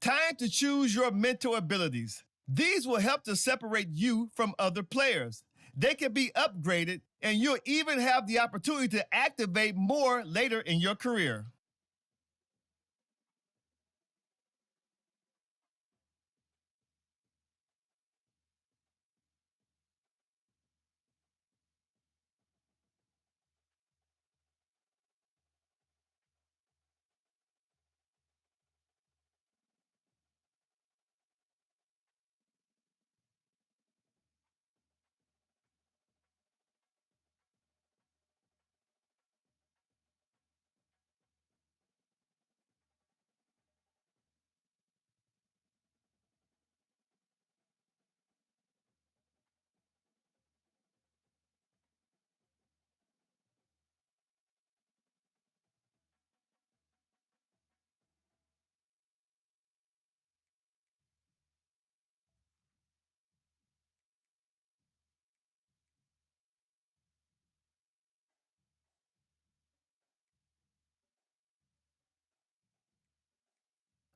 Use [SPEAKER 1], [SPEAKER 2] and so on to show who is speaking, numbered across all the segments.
[SPEAKER 1] Time to choose your mental abilities. These will help to separate you from other players. They can be upgraded, and you'll even have the opportunity to activate more later in your career.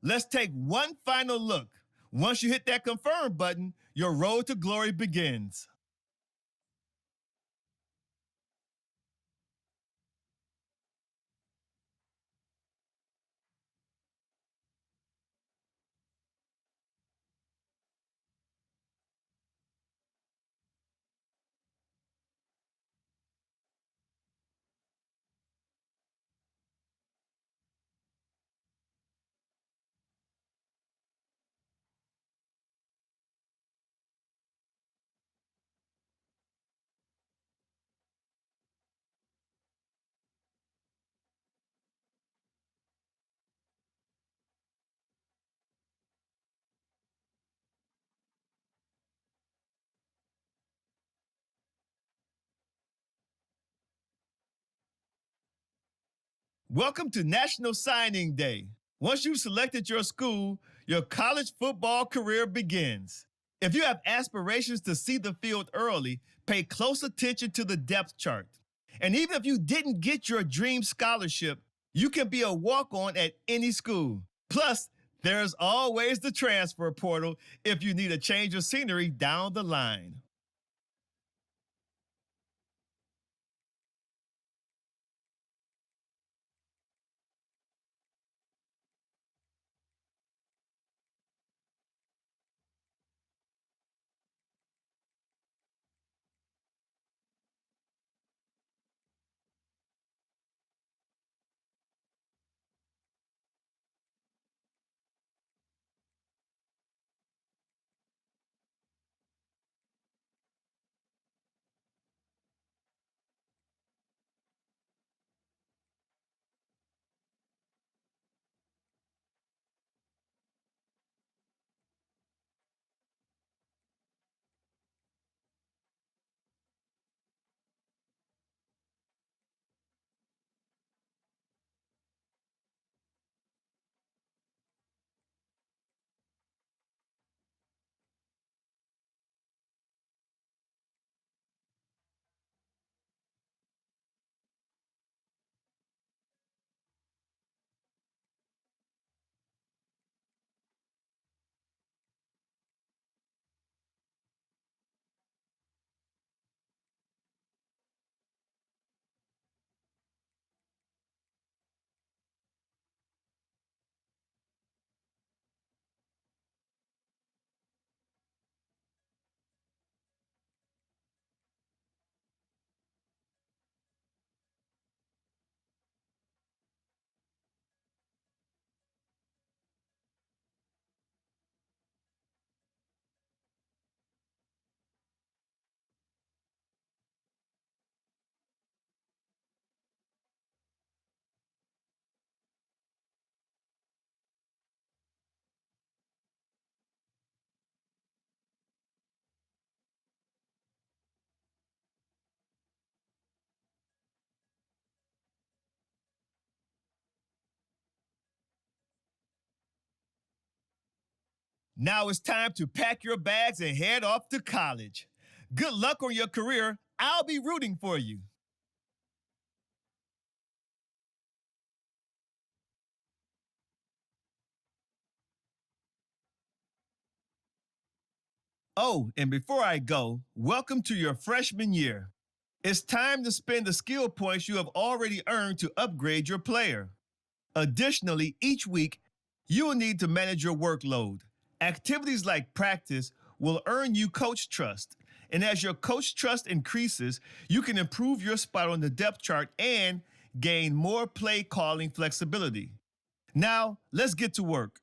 [SPEAKER 1] Let's take one final look. Once you hit that confirm button, your road to glory begins. Welcome to National Signing Day. Once you've selected your school, your college football career begins. If you have aspirations to see the field early, pay close attention to the depth chart. And even if you didn't get your dream scholarship, you can be a walk on at any school. Plus, there's always the transfer portal if you need a change of scenery down the line. Now it's time to pack your bags and head off to college. Good luck on your career. I'll be rooting for you. Oh, and before I go, welcome to your freshman year. It's time to spend the skill points you have already earned to upgrade your player. Additionally, each week, you will need to manage your workload. Activities like practice will earn you coach trust. And as your coach trust increases, you can improve your spot on the depth chart and gain more play calling flexibility. Now, let's get to work.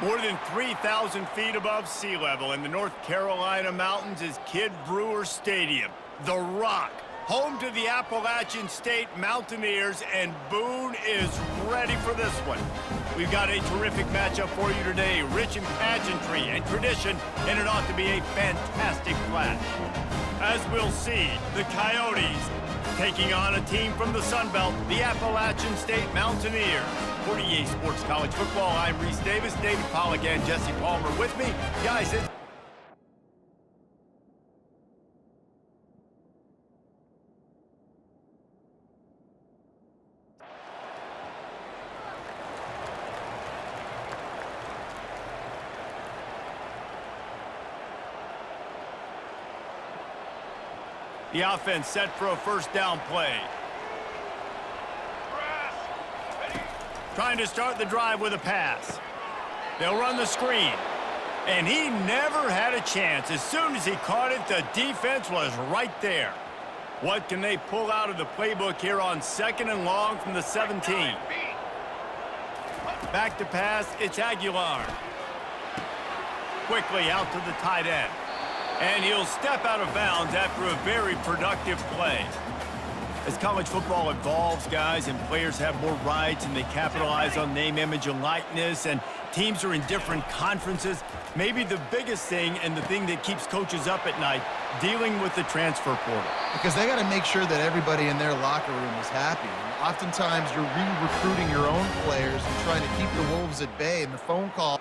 [SPEAKER 2] More than 3,000 feet above sea level in the North Carolina mountains is Kid Brewer Stadium, The Rock, home to the Appalachian State Mountaineers, and Boone is ready for this one. We've got a terrific matchup for you today, rich in pageantry and tradition, and it ought to be a fantastic clash. As we'll see, the Coyotes taking on a team from the Sun Belt, the Appalachian State Mountaineers. For EA Sports College Football, I'm Reese Davis, David Pollack, and Jesse Palmer with me. Guys, the offense set for a first down play. Trying to start the drive with a pass. They'll run the screen. And he never had a chance. As soon as he caught it, the defense was right there. What can they pull out of the playbook here on 2nd and long from the 17? Back to pass, it's Aguilar. Quickly out to the tight end. And he'll step out of bounds after a very productive play. As college football evolves, guys, and players have more rights and they capitalize on name, image, and likeness, and teams are in different conferences, maybe the biggest thing and the thing that keeps coaches up at night, dealing with the transfer portal.
[SPEAKER 3] Because they got to make sure that everybody in their locker room is happy. And oftentimes you're re-recruiting your own players and trying to keep the Wolves at bay, and the phone call.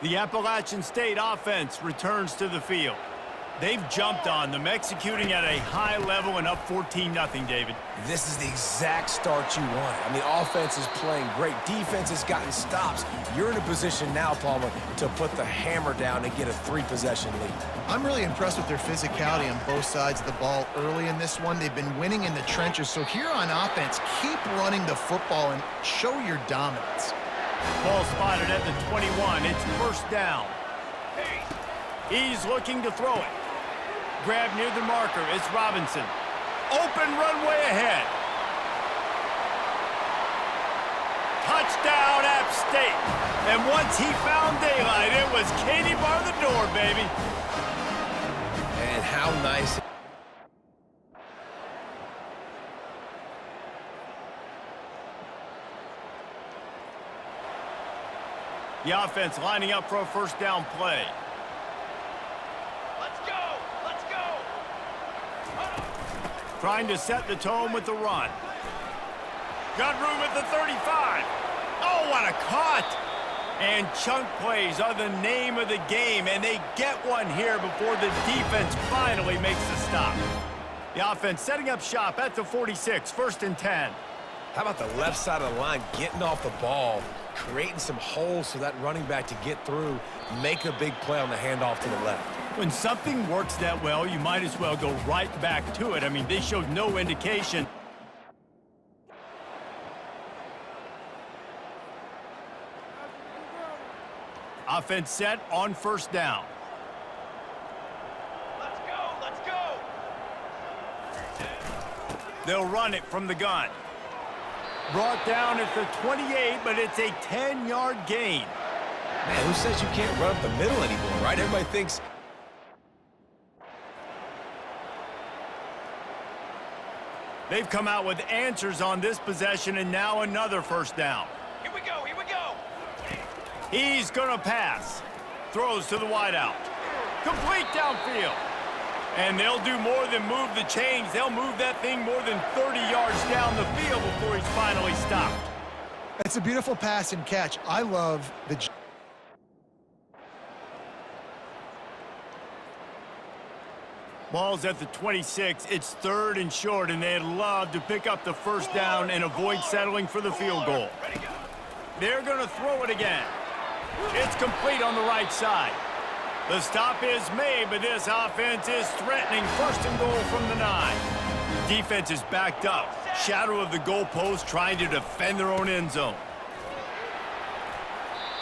[SPEAKER 2] The Appalachian State offense returns to the field. They've jumped on them, executing at a high level and up 14-0, David.
[SPEAKER 4] This is the exact start you want. I mean, offense is playing great. Defense has gotten stops. You're in a position now, Palmer, to put the hammer down and get a 3-possession lead.
[SPEAKER 3] I'm really impressed with their physicality on both sides of the ball early in this one. They've been winning in the trenches. So here on offense, keep running the football and show your dominance.
[SPEAKER 2] Ball spotted at the 21. It's first down. He's looking to throw it. Grab near the marker. It's Robinson. Open runway ahead. Touchdown, App State. And once he found daylight, it was Katie bar the door, baby.
[SPEAKER 4] And how nice.
[SPEAKER 2] The offense lining up for a first down play.
[SPEAKER 5] Let's go! Let's go!
[SPEAKER 2] Trying to set the tone with the run. Got room at the 35. Oh, what a cut! And chunk plays are the name of the game, and they get one here before the defense finally makes the stop. The offense setting up shop at the 46, 1st and 10.
[SPEAKER 4] How about the left side of the line getting off the ball, creating some holes for that running back to get through, make a big play on the handoff to the left.
[SPEAKER 2] When something works that well, you might as well go right back to it. I mean, they showed no indication. Offense set on first down.
[SPEAKER 5] Let's go! Let's go!
[SPEAKER 2] They'll run it from the gun. Brought down at the 28, but it's a 10-yard gain.
[SPEAKER 4] Man, who says you can't run up the middle anymore, right? Everybody thinks.
[SPEAKER 2] They've come out with answers on this possession, and now another first down.
[SPEAKER 5] Here we go! Here we go!
[SPEAKER 2] He's going to pass. Throws to the wideout. Complete downfield. And they'll do more than move the chains. They'll move that thing more than 30 yards down the field before he's finally stopped.
[SPEAKER 3] It's a beautiful pass and catch. I love the...
[SPEAKER 2] Ball's at the 26. It's 3rd and short, and they'd love to pick up the first down and avoid settling for the field goal. They're going to throw it again. It's complete on the right side. The stop is made, but this offense is threatening 1st and goal from the 9. Defense is backed up. Shadow of the goalpost trying to defend their own end zone.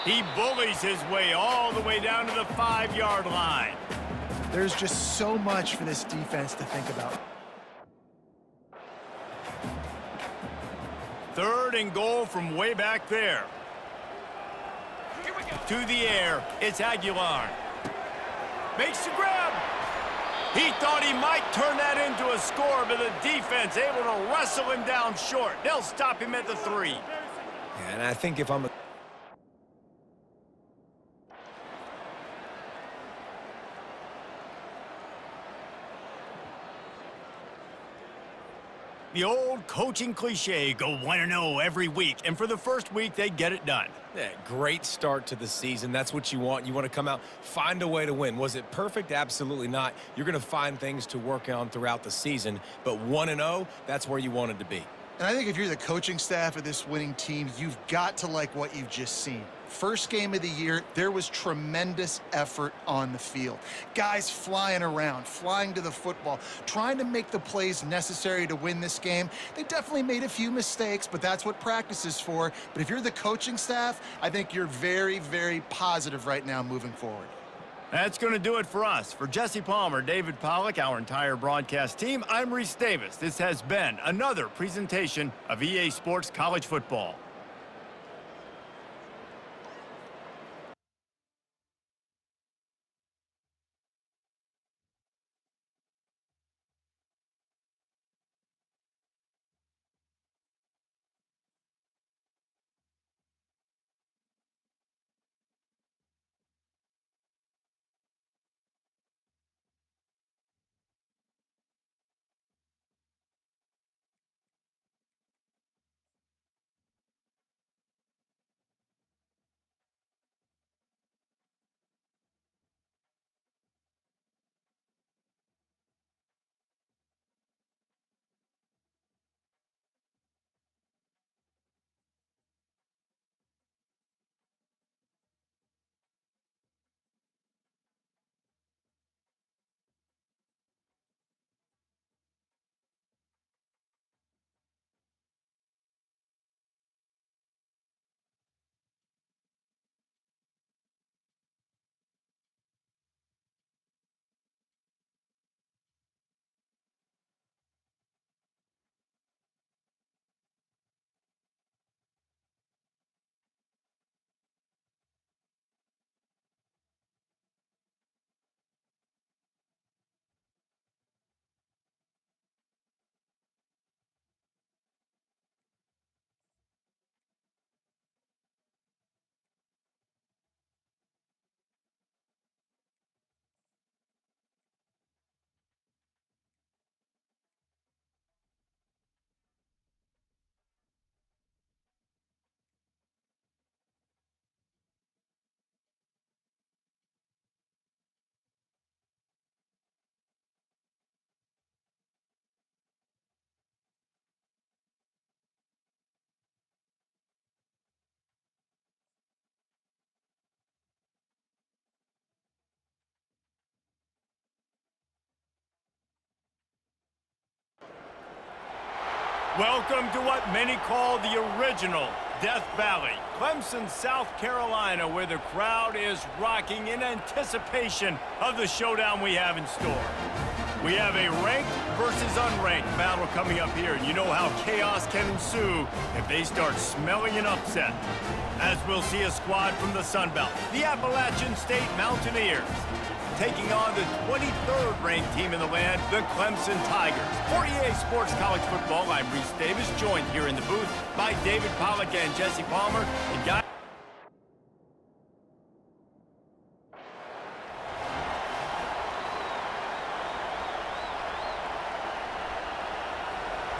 [SPEAKER 2] He bullies his way all the way down to the 5-yard line.
[SPEAKER 3] There's just so much for this defense to think about.
[SPEAKER 2] Third and goal from way back there.
[SPEAKER 5] Here we go.
[SPEAKER 2] To the air, it's Aguilar. Makes the grab. He thought he might turn that into a score, but the defense able to wrestle him down short. They'll stop him at the 3.
[SPEAKER 4] And I think if I'm a
[SPEAKER 2] The old coaching cliche, go 1-0 every week, and for the first week, they get it done.
[SPEAKER 4] Yeah, great start to the season. That's what you want. You want to come out, find a way to win. Was it perfect? Absolutely not. You're going to find things to work on throughout the season, but 1-0, that's where you wanted to be.
[SPEAKER 3] And I think if you're the coaching staff of this winning team, you've got to like what you've just seen. First game of the year, there was tremendous effort on the field. Guys flying around, flying to the football, trying to make the plays necessary to win this game. They definitely made a few mistakes, but that's what practice is for. But if you're the coaching staff, I think you're very, very positive right now moving forward.
[SPEAKER 2] That's going to do it for us. For Jesse Palmer, David Pollack, our entire broadcast team, I'm Reese Davis. This has been another presentation of EA Sports College Football. Welcome to what many call the original Death Valley, Clemson, South Carolina, where the crowd is rocking in anticipation of the showdown we have in store. We have a ranked versus unranked battle coming up here, and you know how chaos can ensue if they start smelling an upset. As we'll see a squad from the Sun Belt, the Appalachian State Mountaineers, taking on the 23rd ranked team in the land, the Clemson Tigers. For EA Sports College Football, I'm Reese Davis, joined here in the booth by David Pollack and Jesse Palmer. And guys,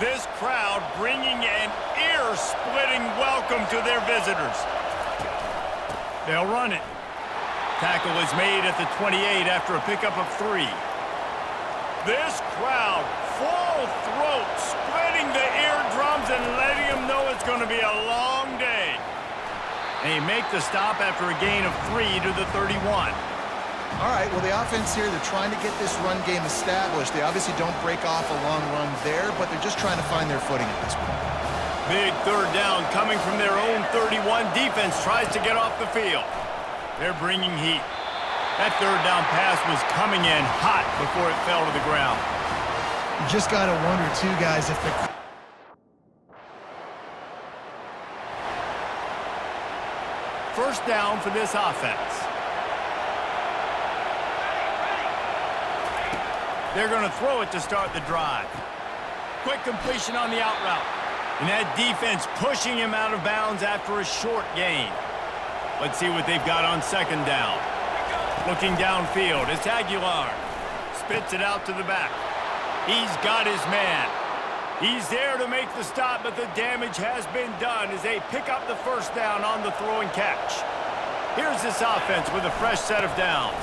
[SPEAKER 2] this crowd bringing an ear-splitting welcome to their visitors. They'll run it. Tackle is made at the 28 after a pickup of 3. This crowd, full throat, splitting the eardrums and letting them know it's going to be a long day. They make the stop after a gain of 3 to the 31.
[SPEAKER 3] All right, well, the offense here, they're trying to get this run game established. They obviously don't break off a long run there, but they're just trying to find their footing at this point.
[SPEAKER 2] Big third down coming from their own 31. Defense tries to get off the field. They're bringing heat. That third down pass was coming in hot before it fell to the ground.
[SPEAKER 3] You just got to wonder, too, guys, if the
[SPEAKER 2] first down for this offense. They're going to throw it to start the drive. Quick completion on the out route. And that defense pushing him out of bounds after a short gain. Let's see what they've got on second down. Looking downfield, it's Aguilar. Spits it out to the back. He's got his man. He's there to make the stop, but the damage has been done as they pick up the first down on the throw and catch. Here's this offense with a fresh set of downs.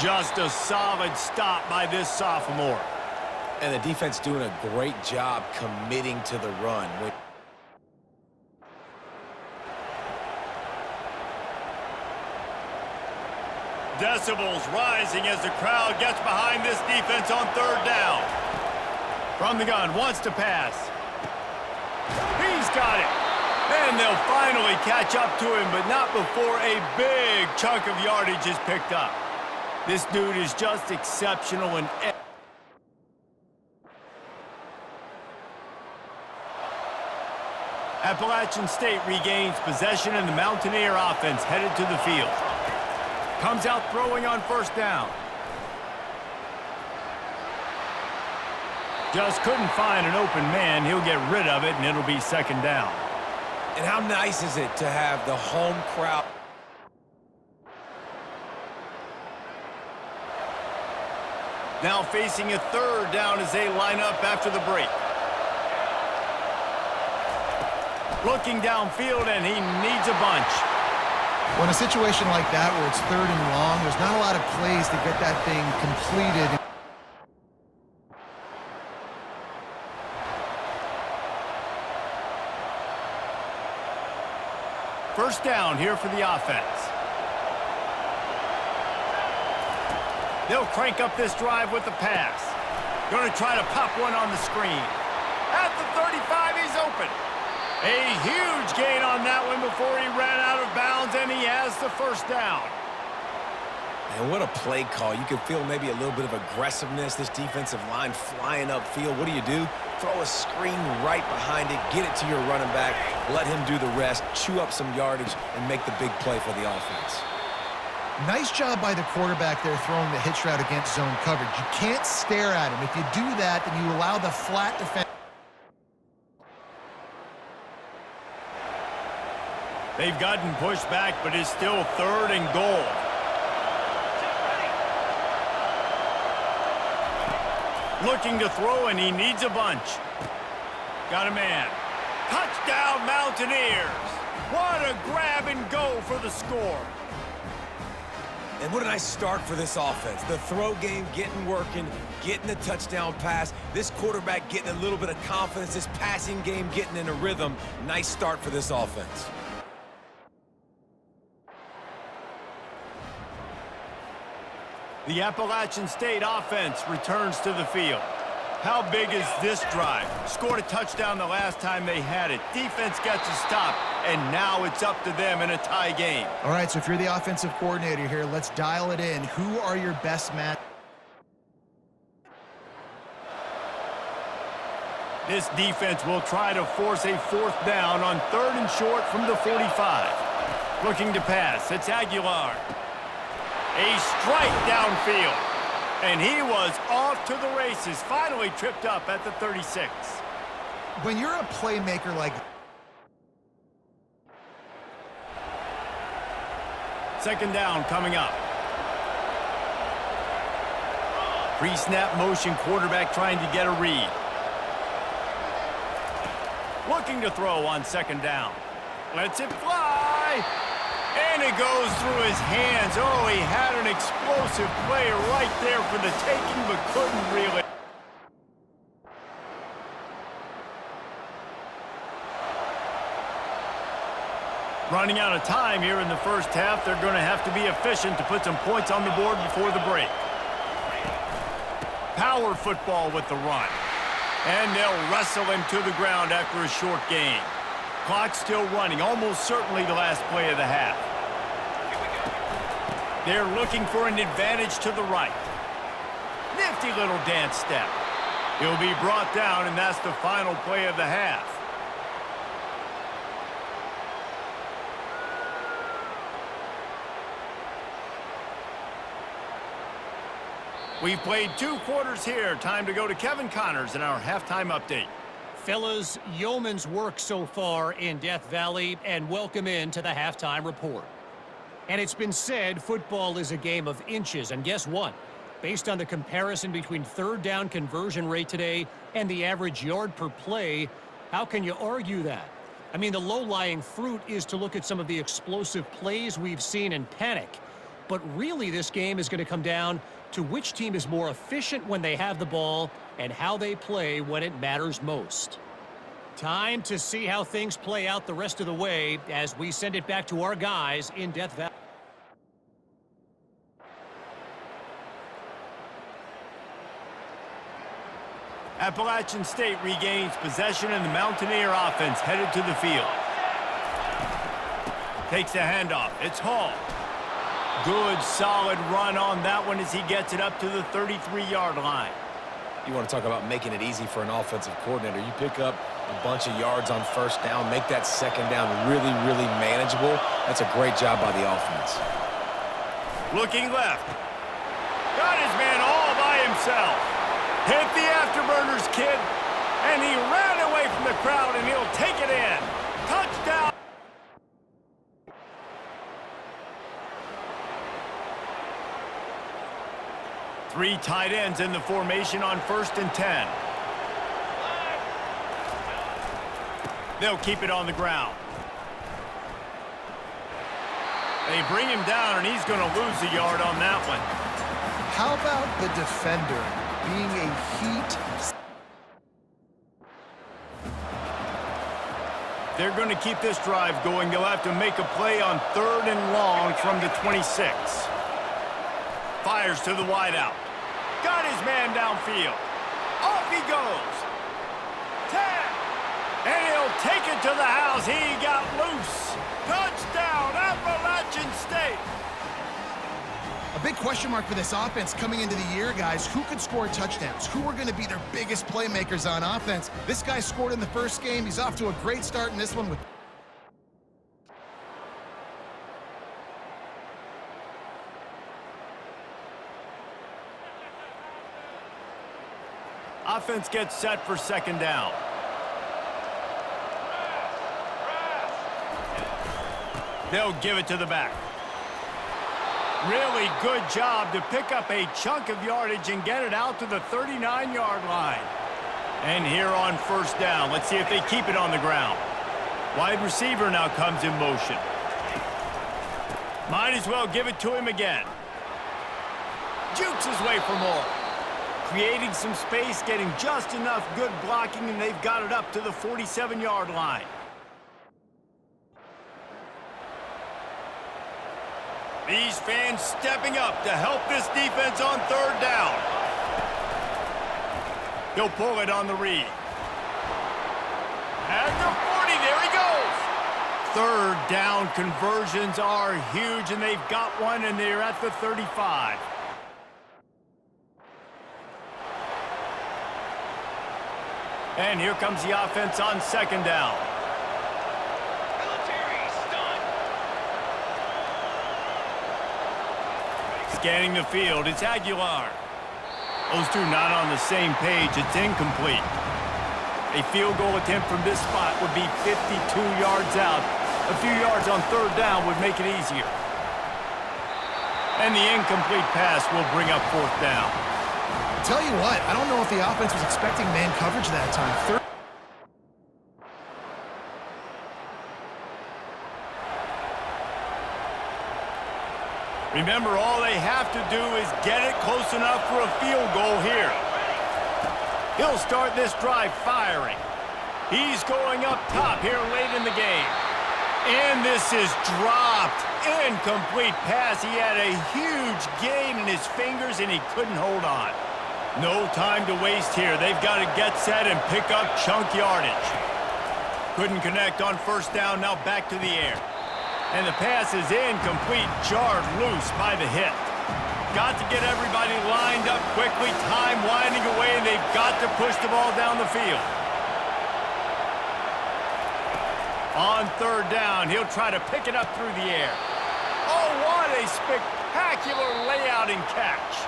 [SPEAKER 2] Just a solid stop by this sophomore.
[SPEAKER 4] And the defense doing a great job committing to the run.
[SPEAKER 2] Decibels rising as the crowd gets behind this defense on third down. From the gun, wants to pass. He's got it. And they'll finally catch up to him, but not before a big chunk of yardage is picked up. This dude is just exceptional in every. Appalachian State regains possession, and the Mountaineer offense headed to the field. Comes out throwing on first down. Just couldn't find an open man. He'll get rid of it, and it'll be second down.
[SPEAKER 4] And how nice is it to have the home crowd?
[SPEAKER 2] Now facing a third down as they line up after the break. Looking downfield, and he needs a bunch.
[SPEAKER 3] Well, in a situation like that where it's third and long, there's not a lot of plays to get that thing completed.
[SPEAKER 2] First down here for the offense. They'll crank up this drive with the pass. Going to try to pop one on the screen. At the 35, he's open. A huge gain on that one before he ran out of bounds, and he has the first down.
[SPEAKER 4] And what a play call. You can feel maybe a little bit of aggressiveness, this defensive line flying upfield. What do? Throw a screen right behind it, get it to your running back, let him do the rest, chew up some yardage, and make the big play for the offense.
[SPEAKER 3] Nice job by the quarterback there throwing the hitch route against zone coverage. You can't stare at him. If you do that, then you allow the flat defense.
[SPEAKER 2] They've gotten pushed back, but it's still third and goal. Looking to throw, and he needs a bunch. Got a man. Touchdown, Mountaineers. What a grab and go for the score.
[SPEAKER 4] And what a nice start for this offense. The throw game getting working, getting the touchdown pass. This quarterback getting a little bit of confidence. This passing game getting in a rhythm. Nice start for this offense.
[SPEAKER 2] The Appalachian State offense returns to the field. How big is this drive? Scored a touchdown the last time they had it. Defense gets a stop, and now it's up to them in a tie game.
[SPEAKER 3] All right, so if you're the offensive coordinator here, let's dial it in. Who are your best men?
[SPEAKER 2] This defense will try to force a fourth down on third and short from the 45. Looking to pass, it's Aguilar. A strike downfield. And he was off to the races, finally tripped up at the 36.
[SPEAKER 3] When you're a playmaker like...
[SPEAKER 2] Second down coming up. Pre-snap motion, quarterback trying to get a read. Looking to throw on second down. Lets it fly. And it goes through his hands. Oh, he had an explosive play right there for the taking, but couldn't reel it. Running out of time here in the first half. They're going to have to be efficient to put some points on the board before the break. Power football with the run. And they'll wrestle him to the ground after a short gain. Clock still running, almost certainly the last play of the half. They're looking for an advantage to the right. Nifty little dance step. He'll be brought down, and that's the final play of the half. We've played 2 quarters here. Time to go to Kevin Connors in our halftime update.
[SPEAKER 5] Fellas, yeoman's work so far in Death Valley, and welcome into the halftime report. And it's been said football is a game of inches, and guess what? Based on the comparison between third down conversion rate today and the average yard per play, how can you argue that? I mean, the low-lying fruit is to look at some of the explosive plays we've seen and panic. But really, this game is going to come down to which team is more efficient when they have the ball and how they play when it matters most. Time to see how things play out the rest of the way as we send it back to our guys in Death Valley.
[SPEAKER 2] Appalachian State regains possession and the Mountaineer offense headed to the field. Takes the handoff. It's Hall. Good, solid run on that one as he gets it up to the 33-yard line.
[SPEAKER 4] You want to talk about making it easy for an offensive coordinator. You pick up a bunch of yards on first down, make that second down really, really manageable. That's a great job by the offense.
[SPEAKER 2] Looking left. Got his man all by himself. Hit the afterburners, kid. And he ran away from the crowd, and he'll take it in. Touchdown. Three tight ends in the formation on 1st and 10. They'll keep it on the ground. They bring him down, and he's going to lose a yard on that one.
[SPEAKER 3] How about the defender being a heat?
[SPEAKER 2] They're going to keep this drive going. They'll have to make a play on 3rd and long from the 26. Fires to the wideout. Got his man downfield. Off he goes. 10. And he'll take it to the house. He got loose. Touchdown, Appalachian State.
[SPEAKER 3] A big question mark for this offense coming into the year, guys. Who could score touchdowns? Who are going to be their biggest playmakers on offense? This guy scored in the first game. He's off to a great start in this one with
[SPEAKER 2] Offense gets set for 2nd down. They'll give it to the back. Really good job to pick up a chunk of yardage and get it out to the 39-yard line. And here on 1st down, let's see if they keep it on the ground. Wide receiver now comes in motion. Might as well give it to him again. Jukes his way for more. Creating some space, getting just enough good blocking, and they've got it up to the 47-yard line. These fans stepping up to help this defense on 3rd down. He'll pull it on the read. At the 40, there he goes. 3rd down conversions are huge, and they've got one, and they're at the 35. And here comes the offense on 2nd down. Scanning the field, it's Aguilar. Those two not on the same page. It's incomplete. A field goal attempt from this spot would be 52 yards out. A few yards on 3rd down would make it easier. And the incomplete pass will bring up 4th down.
[SPEAKER 3] Tell you what, I don't know if the offense was expecting man coverage that time.
[SPEAKER 2] Remember, all they have to do is get it close enough for a field goal here. He'll start this drive firing. He's going up top here late in the game. And this is dropped. Incomplete pass. He had a huge gain in his fingers, and he couldn't hold on. No time to waste here. They've got to get set and pick up chunk yardage. Couldn't connect on 1st down. Now back to the air. And the pass is incomplete, jarred loose by the hit. Got to get everybody lined up quickly, time winding away, and they've got to push the ball down the field. On 3rd down, he'll try to pick it up through the air. Oh, what a spectacular layout and catch.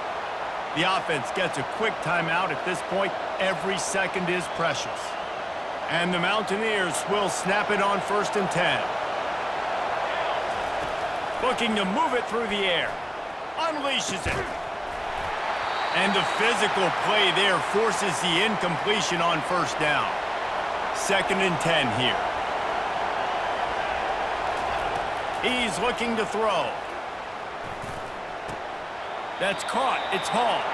[SPEAKER 2] The offense gets a quick timeout at this point. Every second is precious. And the Mountaineers will snap it on 1st and 10. Looking to move it through the air. Unleashes it. And the physical play there forces the incompletion on 1st down. 2nd and 10 here. He's looking to throw. That's caught. It's Hall.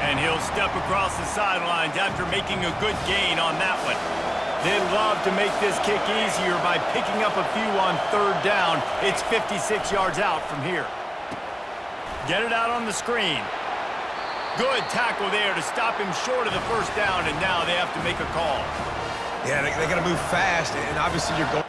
[SPEAKER 2] And he'll step across the sidelines after making a good gain on that one. They love to make this kick easier by picking up a few on 3rd down. It's 56 yards out from here. Get it out on the screen. Good tackle there to stop him short of the 1st down, and now they have to make a call.
[SPEAKER 4] Yeah, they got to move fast, and obviously you're going.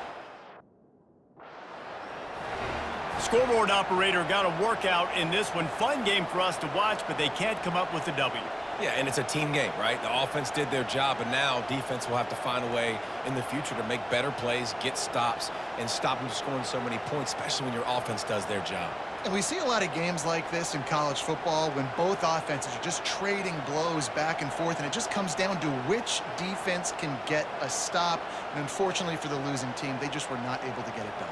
[SPEAKER 2] Scoreboard operator got a workout in this one. Fun game for us to watch, but they can't come up with a W.
[SPEAKER 4] Yeah, and it's a team game, right? The offense did their job, and now defense will have to find a way in the future to make better plays, get stops, and stop them scoring so many points, especially when your offense does their job.
[SPEAKER 3] And we see a lot of games like this in college football when both offenses are just trading blows back and forth, and it just comes down to which defense can get a stop. And unfortunately for the losing team, they just were not able to get it done.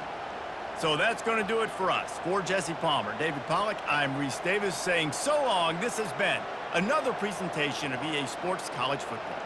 [SPEAKER 2] So that's going to do it for us. For Jesse Palmer, David Pollack, I'm Reese Davis saying so long. This has been another presentation of EA Sports College Football.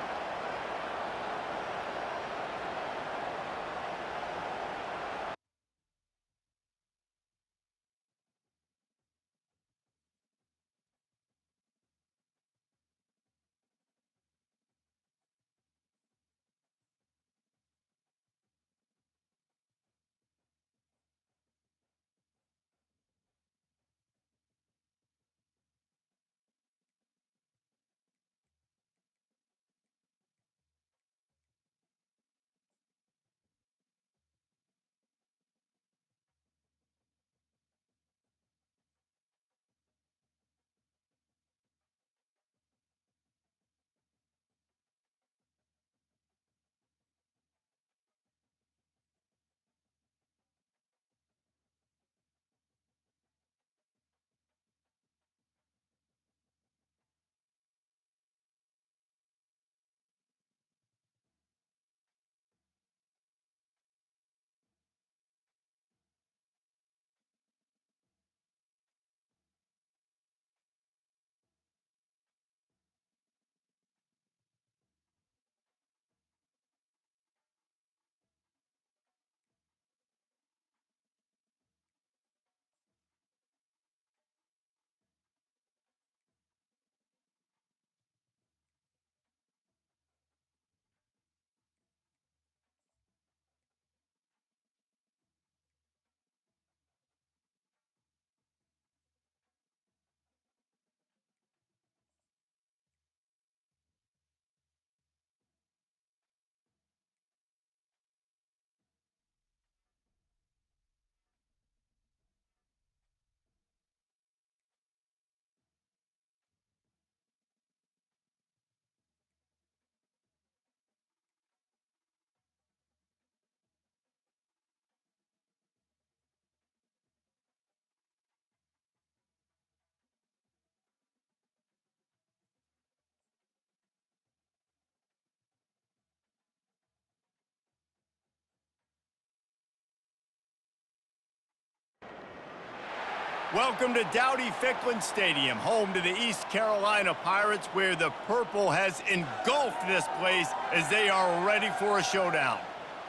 [SPEAKER 2] Welcome to Dowdy-Ficklin Stadium, home to the East Carolina Pirates, where the purple has engulfed this place as they are ready for a showdown.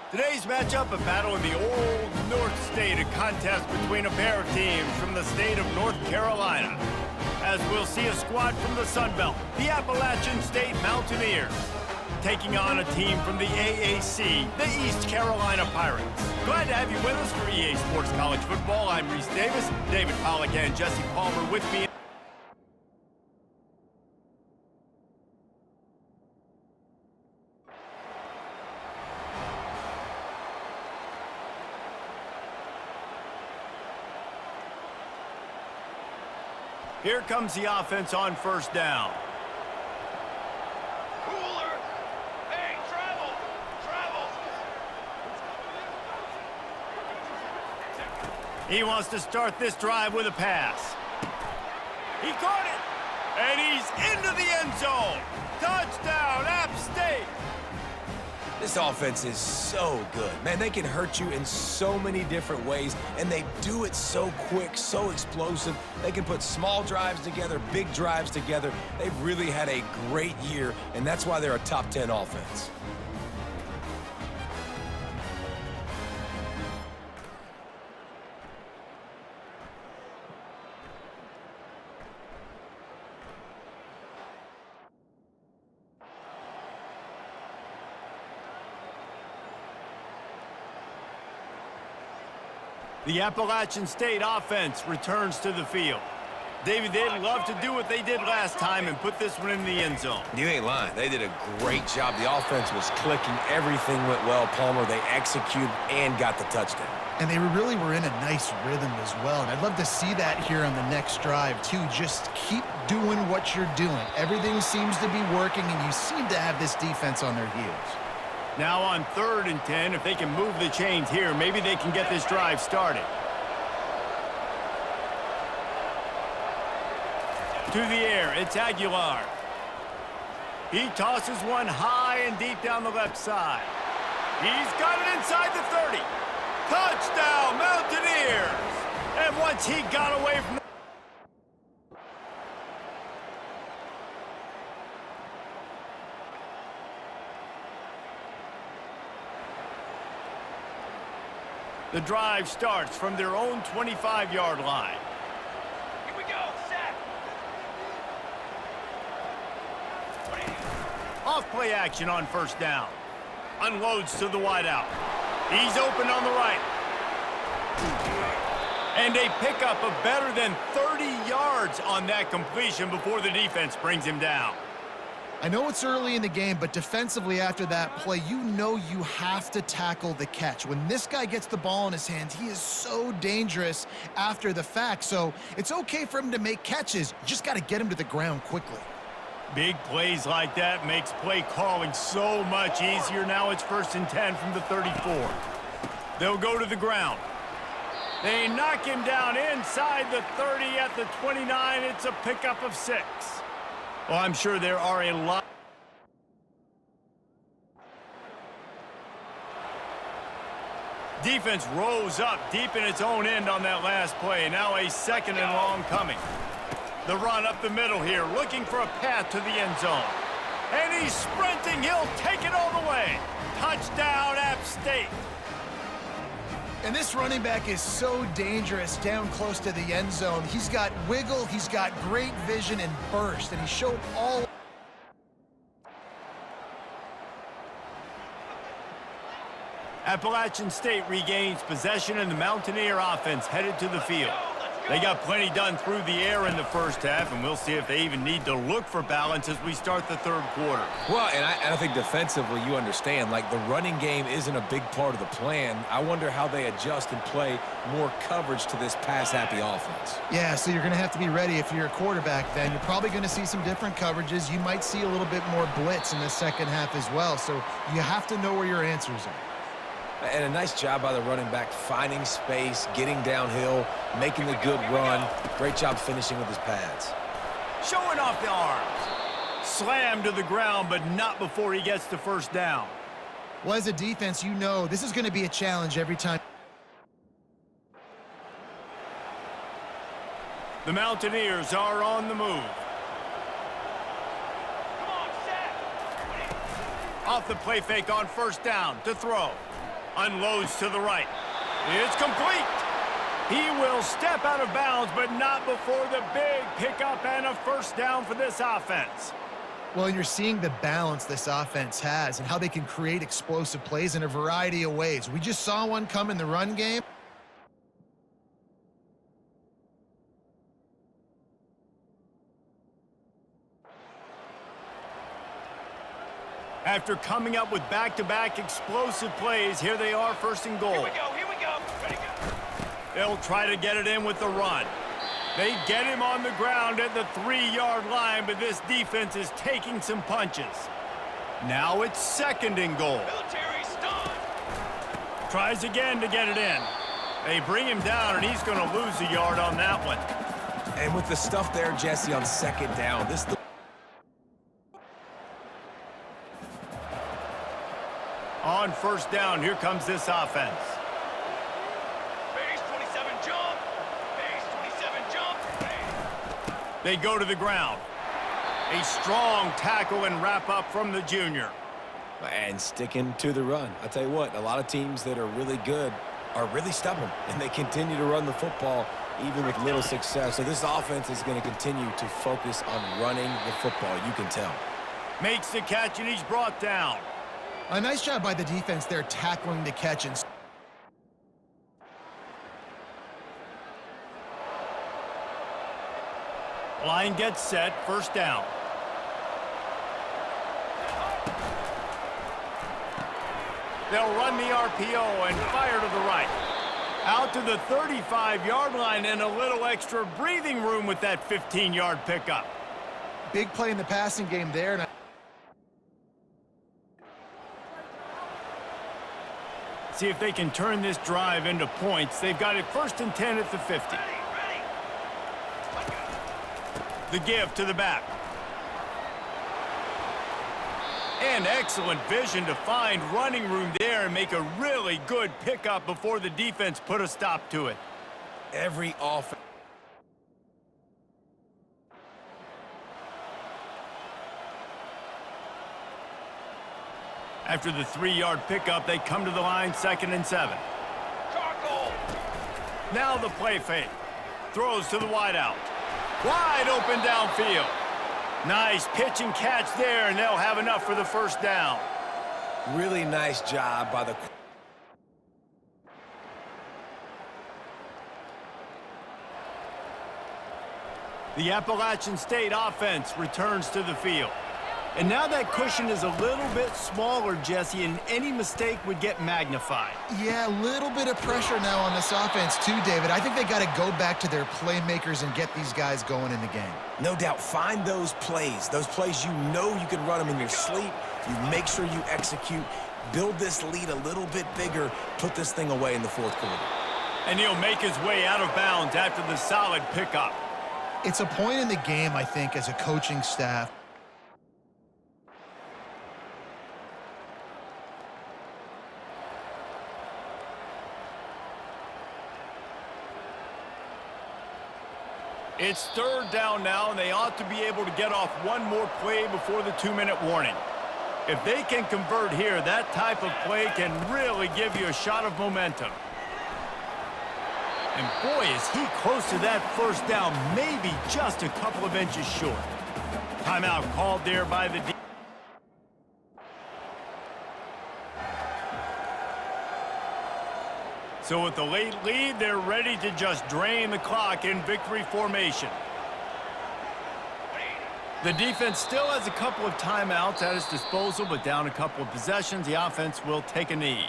[SPEAKER 2] Today's matchup, a battle in the Old North State, a contest between a pair of teams from the state of North Carolina. As we'll see a squad from the Sun Belt, the Appalachian State Mountaineers, taking on a team from the AAC, the East Carolina Pirates. Glad to have you with us for EA Sports College Football. I'm Reese Davis, David Pollack and Jesse Palmer with me. Here comes the offense on first down. He wants to start this drive with a pass. He caught it. And he's into the end zone. Touchdown, App State.
[SPEAKER 4] This offense is so good. Man, they can hurt you in so many different ways, and they do it so quick, so explosive. They can put small drives together, big drives together. They've really had a great year, and that's why they're a top 10 offense.
[SPEAKER 2] The Appalachian State offense returns to the field. David, they'd love to do what they did last time and put this one in the end zone.
[SPEAKER 4] You ain't lying. They did a great job. The offense was clicking. Everything went well, Palmer. They executed and got the touchdown.
[SPEAKER 3] And they really were in a nice rhythm as well. And I'd love to see that here on the next drive, too. Just keep doing what you're doing. Everything seems to be working, and you seem to have this defense on their heels.
[SPEAKER 2] Now on 3rd and 10, if they can move the chains here, maybe they can get this drive started. To the air, it's Aguilar. He tosses one high and deep down the left side. He's got it inside the 30. Touchdown, Mountaineers! And once he got away from the drive starts from their own 25-yard line.
[SPEAKER 5] Here we go, set.
[SPEAKER 2] Off play action on 1st down. Unloads to the wideout. He's open on the right. And a pickup of better than 30 yards on that completion before the defense brings him down.
[SPEAKER 3] I know it's early in the game, but defensively after that play, you know you have to tackle the catch. When this guy gets the ball in his hands, he is so dangerous after the fact. So it's okay for him to make catches. You just got to get him to the ground quickly.
[SPEAKER 2] Big plays like that makes play calling so much easier. Now it's 1st and 10 from the 34. They'll go to the ground. They knock him down inside the 30 at the 29. It's a pickup of 6. Well, I'm sure there are a lot. Defense rose up deep in its own end on that last play. Now a 2nd and long coming. The run up the middle here, looking for a path to the end zone. And he's sprinting. He'll take it all the way. Touchdown, App State.
[SPEAKER 3] And this running back is so dangerous down close to the end zone. He's got wiggle, he's got great vision and burst, and he showed all.
[SPEAKER 2] Appalachian State regains possession, and the Mountaineer offense headed to the field. They got plenty done through the air in the 1st half, and we'll see if they even need to look for balance as we start the 3rd quarter.
[SPEAKER 4] Well, and I think defensively you understand, like the running game isn't a big part of the plan. I wonder how they adjust and play more coverage to this pass-happy offense.
[SPEAKER 3] Yeah, so you're going to have to be ready if you're a quarterback then. You're probably going to see some different coverages. You might see a little bit more blitz in the 2nd half as well. So you have to know where your answers are.
[SPEAKER 4] And a nice job by the running back, finding space, getting downhill, making the good run. Great job finishing with his pads.
[SPEAKER 2] Showing off the arms. Slammed to the ground, but not before he gets to 1st down.
[SPEAKER 3] Well, as a defense, you know this is going to be a challenge every time.
[SPEAKER 2] The Mountaineers are on the move. Off the play fake on 1st down to throw. Unloads to the right. It's complete. He will step out of bounds, but not before the big pickup and a 1st down for this offense.
[SPEAKER 3] Well, you're seeing the balance this offense has and how they can create explosive plays in a variety of ways. We just saw one come in the run game.
[SPEAKER 2] After coming up with back-to-back explosive plays, here they are, 1st and goal.
[SPEAKER 5] Here we go. Ready, go.
[SPEAKER 2] They'll try to get it in with the run. They get him on the ground at the 3-yard line, but this defense is taking some punches. Now it's 2nd and goal.
[SPEAKER 5] Military stun.
[SPEAKER 2] Tries again to get it in. They bring him down, and he's going to lose a yard on that one.
[SPEAKER 4] And with the stuff there, Jesse, on second down, this...
[SPEAKER 2] On first down, here comes this offense.
[SPEAKER 6] Base 27 jump. Base 27 jump.
[SPEAKER 2] They go to the ground. A strong tackle and wrap up from the junior.
[SPEAKER 4] And sticking to the run. I tell you what, a lot of teams that are really good are really stubborn, and they continue to run the football even with little success. So this offense is going to continue to focus on running the football, you can tell.
[SPEAKER 2] Makes the catch, and he's brought down.
[SPEAKER 3] A nice job by the defense there tackling the catch. And
[SPEAKER 2] Line gets set, first down. They'll run the RPO and fire to the right. Out to the 35-yard line and a little extra breathing room with that 15-yard pickup.
[SPEAKER 3] big play in the passing game there. And
[SPEAKER 2] See if they can turn this drive into points. They've got it first and 10 at the 50. The give to the back. And excellent vision to find running room there and make a really good pickup before the defense put a stop to it.
[SPEAKER 4] Every offense.
[SPEAKER 2] After the 3-yard pickup, they come to the line, 2nd and 7. Now the play fake. Throws to the wideout. Wide open downfield. Nice pitch and catch there, and they'll have enough for the first down.
[SPEAKER 4] Really nice job by the...
[SPEAKER 2] The Appalachian State offense returns to the field. And now that cushion is a little bit smaller, Jesse, and any mistake would get magnified.
[SPEAKER 3] yeah, a little bit of pressure now on this offense too, David. I think they got to go back to their playmakers and get these guys going in the game.
[SPEAKER 4] No doubt, find those plays you know you can run them in your sleep. You make sure you execute, build this lead a little bit bigger, put this thing away in the fourth quarter.
[SPEAKER 2] And he'll make his way out of bounds after the solid pickup.
[SPEAKER 3] It's a point in the game, I think, as a coaching staff.
[SPEAKER 2] It's 3rd down now, and they ought to be able to get off one more play before the 2-minute warning. If they can convert here, that type of play can really give you a shot of momentum. And boy, is he close to that first down, maybe just a couple of inches short. Timeout called there by the defense. So with the late lead, they're ready to just drain the clock in victory formation. The defense still has a couple of timeouts at its disposal, but down a couple of possessions, the offense will take a knee.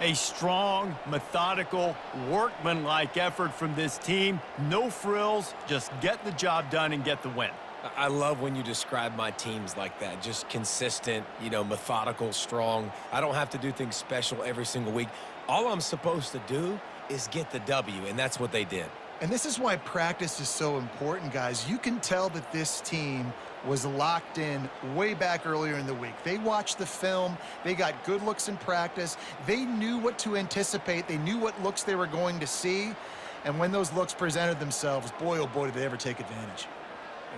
[SPEAKER 2] A strong, methodical, workmanlike effort from this team. No frills, just get the job done and get the win.
[SPEAKER 4] I love when you describe my teams like that. Just consistent, methodical, strong. I don't have to do things special every single week. All I'm supposed to do is get the W, and that's what they did.
[SPEAKER 3] And this is why practice is so important, guys. You can tell that this team was locked in way back earlier in the week. They watched the film. They got good looks in practice. They knew what to anticipate. They knew what looks they were going to see. And when those looks presented themselves, boy, oh boy, did they ever take advantage.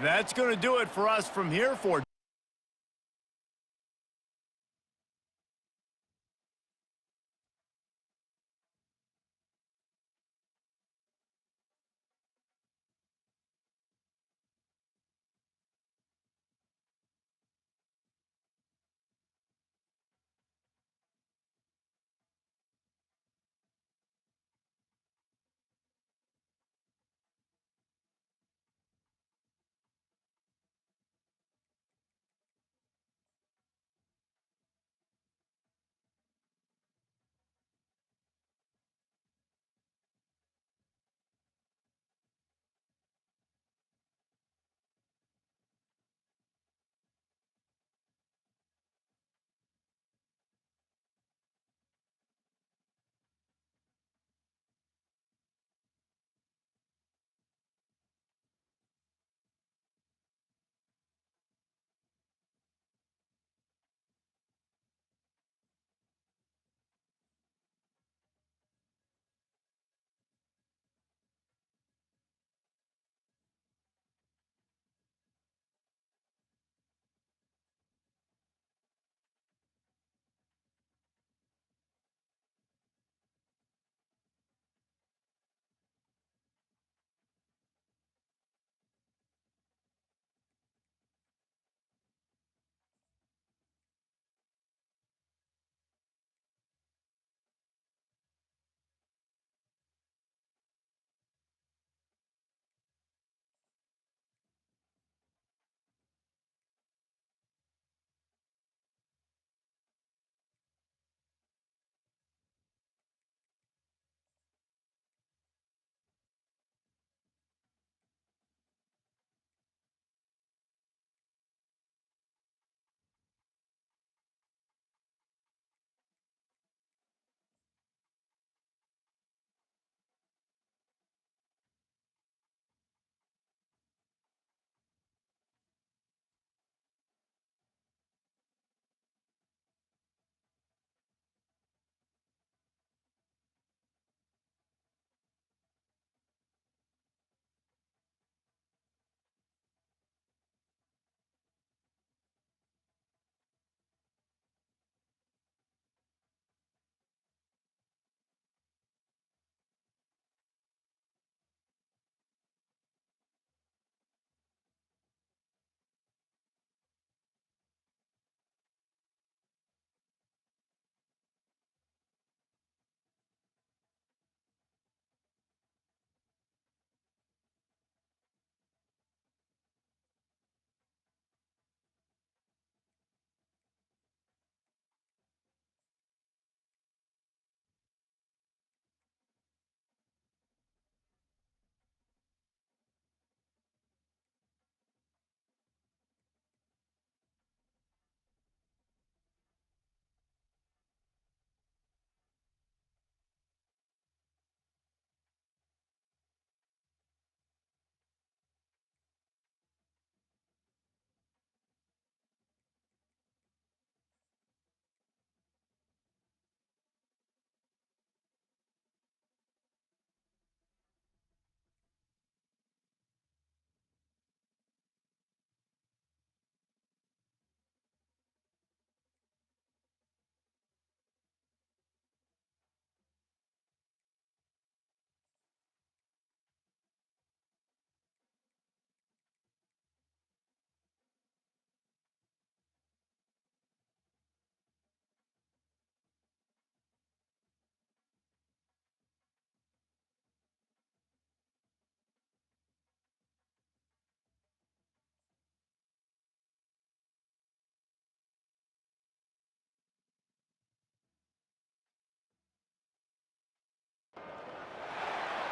[SPEAKER 2] That's going to do it for us from here for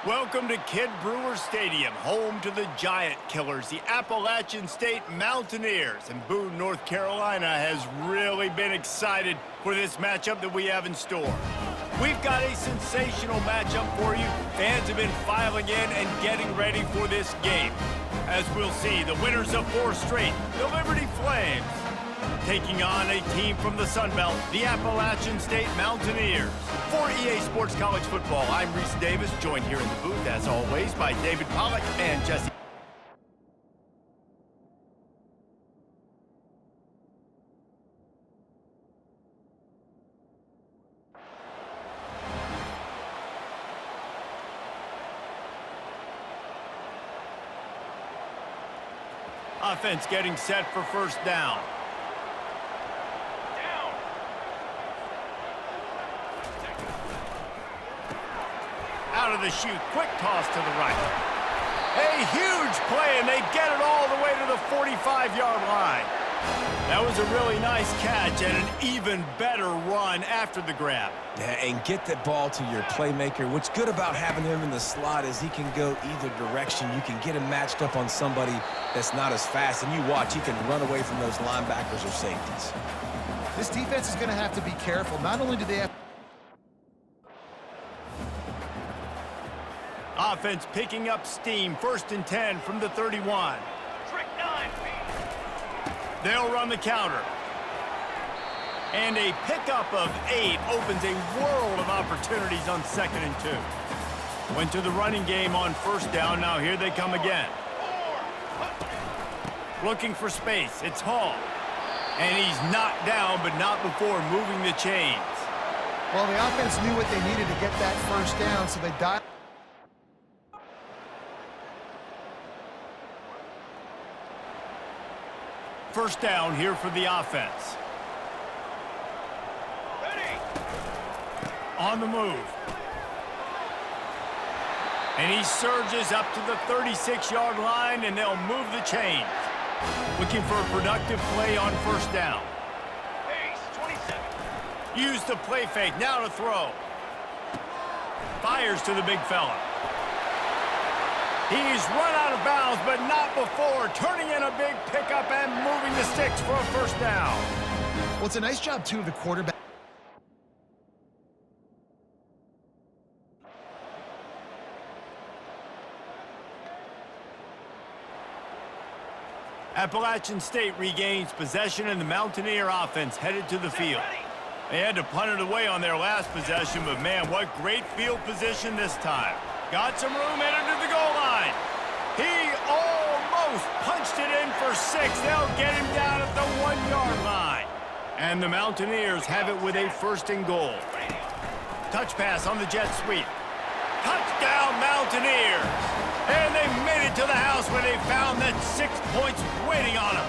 [SPEAKER 2] Welcome to Kidd Brewer Stadium, home to the Giant Killers, the Appalachian State Mountaineers. And Boone, North Carolina has really been excited for this matchup that we have in store. We've got a sensational matchup for you. Fans have been filing in and getting ready for this game. As we'll see, the winners of 4 straight, the Liberty Flames, taking on a team from the Sun Belt, the Appalachian State Mountaineers. For EA Sports College Football, I'm Reese Davis, joined here in the booth, as always, by David Pollack and Jesse. Offense getting set for first down. Out of the chute, quick toss to the right. A huge play, and they get it all the way to the 45-yard line. That was a really nice catch and an even better run after the grab.
[SPEAKER 4] Yeah, and get that ball to your playmaker. What's good about having him in the slot is he can go either direction. You can get him matched up on somebody that's not as fast, and you watch, he can run away from those linebackers or safeties.
[SPEAKER 3] This defense is going to have to be careful. Not only do they have
[SPEAKER 2] Offense picking up steam, 1st and 10 from the 31.
[SPEAKER 6] Trick 9.
[SPEAKER 2] They'll run the counter. And a pickup of 8 opens a world of opportunities on 2nd and 2. Went to the running game on 1st down. Now here they come again. Looking for space. It's Hall. And he's knocked down, but not before moving the chains.
[SPEAKER 3] Well, the offense knew what they needed to get that first down, so they dialed.
[SPEAKER 2] First down here for the offense.
[SPEAKER 6] Ready.
[SPEAKER 2] On the move. And he surges up to the 36-yard line, and they'll move the chains. Looking for a productive play on 1st down.
[SPEAKER 6] Pace 27.
[SPEAKER 2] Use the play fake, now to throw. Fires to the big fella. He's run out of bounds, but not before turning in a big pickup and moving the sticks for a first down.
[SPEAKER 3] Well, it's a nice job, too, of the quarterback.
[SPEAKER 2] Appalachian State regains possession, and the Mountaineer offense headed to the field. They had to punt it away on their last possession, but man, what great field position this time. Got some room headed to the goal line. He almost punched it in for 6. They'll get him down at the 1-yard line. And the Mountaineers have it with a 1st and goal. Touch pass on the jet sweep. Touchdown, Mountaineers! And they made it to the house where they found that 6 points waiting on them.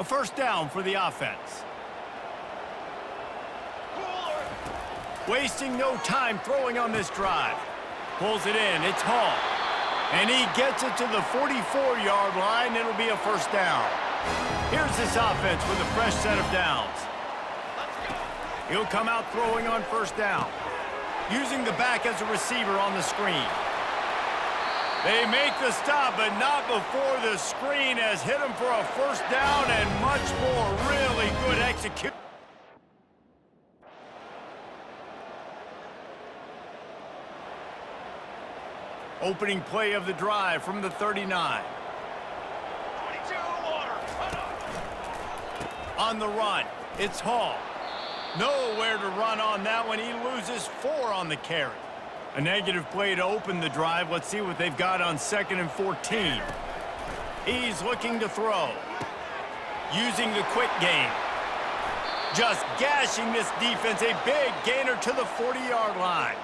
[SPEAKER 2] A first down for the offense. Wasting no time throwing on this drive. Pulls it in. It's Hall. And he gets it to the 44-yard line. It'll be a first down. Here's this offense with a fresh set of downs. He'll come out throwing on 1st down. Using the back as a receiver on the screen. They make the stop, but not before the screen has hit him for a first down and much more. Really good execution. Opening play of the drive from the 39.
[SPEAKER 6] 22 water.
[SPEAKER 2] On the run, it's Hall. Nowhere to run on that one. He loses 4 on the carry. A negative play to open the drive. Let's see what they've got on 2nd and 14. He's looking to throw. Using the quick game. Just gashing this defense. A big gainer to the 40-yard line.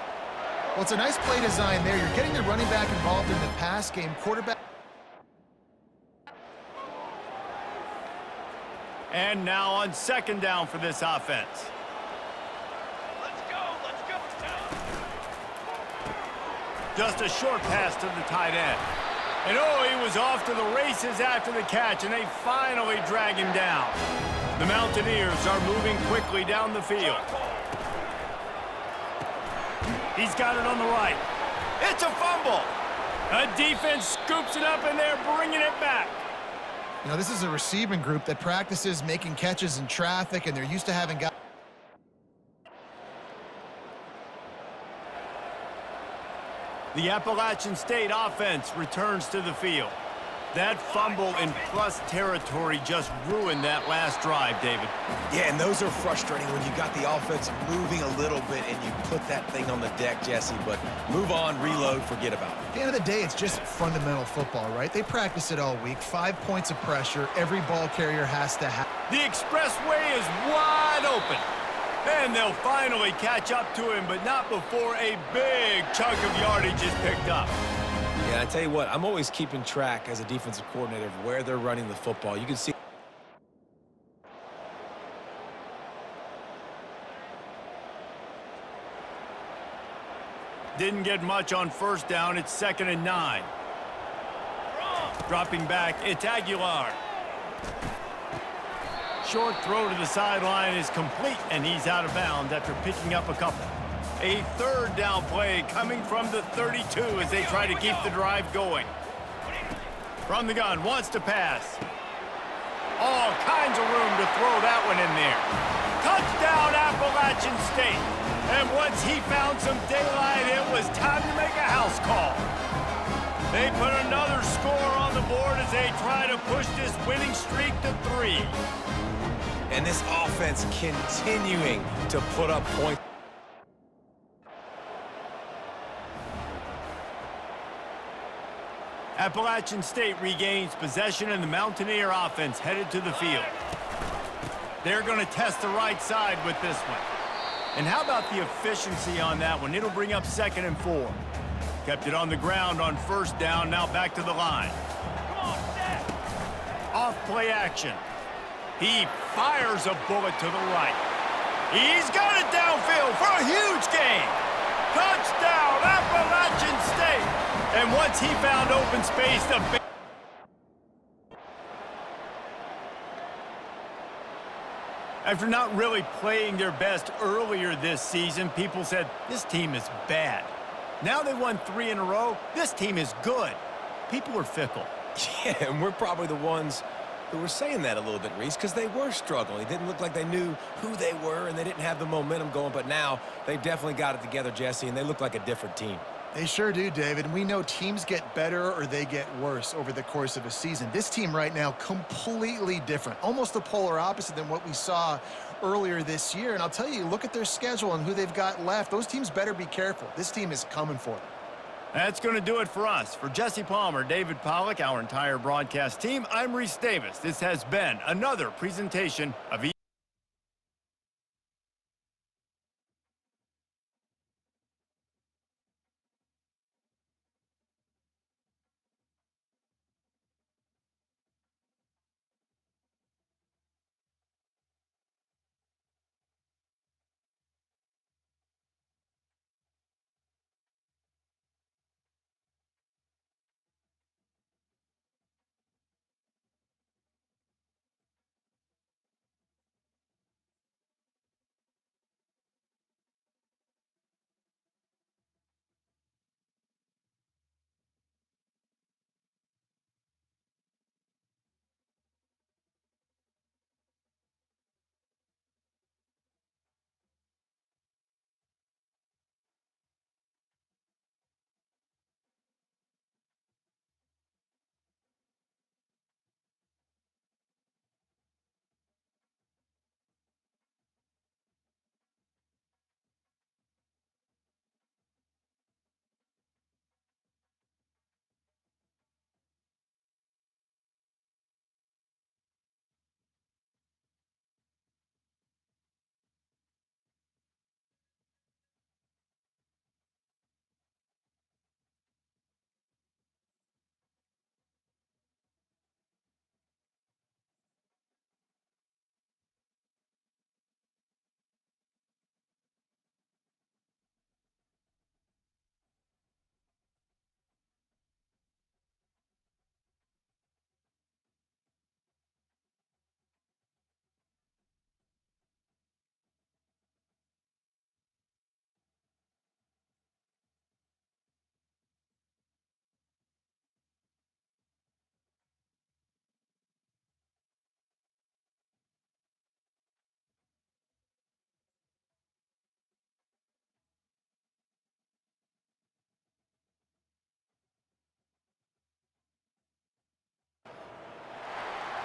[SPEAKER 3] Well, it's a nice play design there. You're getting the running back involved in the pass game. Quarterback.
[SPEAKER 2] And now on 2nd down for this offense.
[SPEAKER 6] Let's go.
[SPEAKER 2] Just a short pass to the tight end. And oh, he was off to the races after the catch, and they finally drag him down. The Mountaineers are moving quickly down the field. He's got it on the right. It's a fumble. A defense scoops it up, and they're bringing it back.
[SPEAKER 3] You know, this is a receiving group that practices making catches in traffic, and they're used to having guys.
[SPEAKER 2] The Appalachian State offense returns to the field. That fumble in plus territory just ruined that last drive, David.
[SPEAKER 4] Yeah, and those are frustrating when you got the offense moving a little bit and you put that thing on the deck, Jesse. But move on, reload, forget about it.
[SPEAKER 3] At the end of the day, it's just fundamental football, right? They practice it all week. 5 points of pressure. Every ball carrier has to have.
[SPEAKER 2] The expressway is wide open. And they'll finally catch up to him, but not before a big chunk of yardage is picked up.
[SPEAKER 4] Yeah, I tell you what, I'm always keeping track as a defensive coordinator of where they're running the football. You can see.
[SPEAKER 2] Didn't get much on first down. It's 2nd and 9. Dropping back, it's Aguilar. Short throw to the sideline is complete, and he's out of bounds after picking up a couple. A 3rd down play coming from the 32 as they try to keep the drive going. From the gun, wants to pass. All kinds of room to throw that one in there. Touchdown, Appalachian State. And once he found some daylight, it was time to make a house call. They put another score on the board as they try to push this winning streak to 3.
[SPEAKER 4] And this offense continuing to put up points.
[SPEAKER 2] Appalachian State regains possession, and the Mountaineer offense headed to the field. They're going to test the right side with this one. And how about the efficiency on that one? It'll bring up 2nd and 4. Kept it on the ground on 1st down, now back to the line. Off play action. He fires a bullet to the right. He's got it downfield for a huge gain. Touchdown, Appalachian State. And once he found open space, the after not really playing their best earlier this season, people said, this team is bad. Now they won 3 in a row. This team is good. People are fickle.
[SPEAKER 4] Yeah, and we're probably the ones who were saying that a little bit, Reese, because they were struggling. It didn't look like they knew who they were, and they didn't have the momentum going. But now they definitely got it together, Jesse, and they look like a different team.
[SPEAKER 3] They sure do, David. And we know teams get better or they get worse over the course of a season. This team right now, completely different. Almost the polar opposite than what we saw earlier this year. And I'll tell you, look at their schedule and who they've got left. Those teams better be careful. This team is coming for them.
[SPEAKER 2] That's going to do it for us. For Jesse Palmer, David Pollack, our entire broadcast team, I'm Reese Davis. This has been another presentation of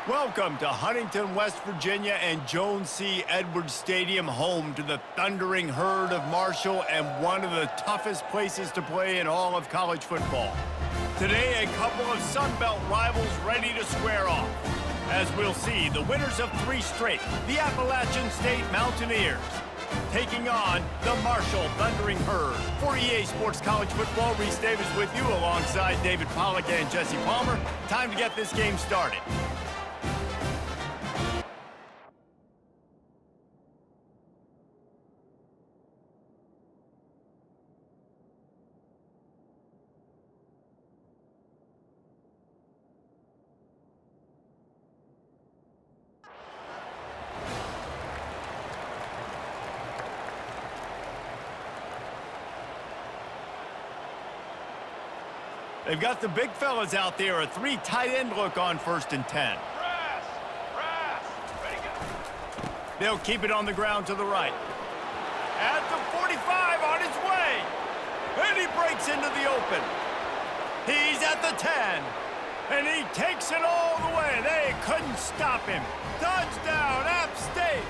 [SPEAKER 2] Welcome to Huntington, West Virginia and Joan C. Edwards Stadium, home to the thundering herd of Marshall and one of the toughest places to play in all of college football. Today, a couple of Sun Belt rivals ready to square off. As we'll see, the winners of 3 straight, the Appalachian State Mountaineers, taking on the Marshall Thundering Herd. For EA Sports College Football, Reese Davis with you alongside David Pollack and Jesse Palmer. Time to get this game started. They've got the big fellas out there, a 3 tight end look on 1st and 10.
[SPEAKER 6] Ready, go.
[SPEAKER 2] They'll keep it on the ground to the right. At the 45 on his way. And he breaks into the open. He's at the 10. And he takes it all the way. They couldn't stop him. Touchdown, App State.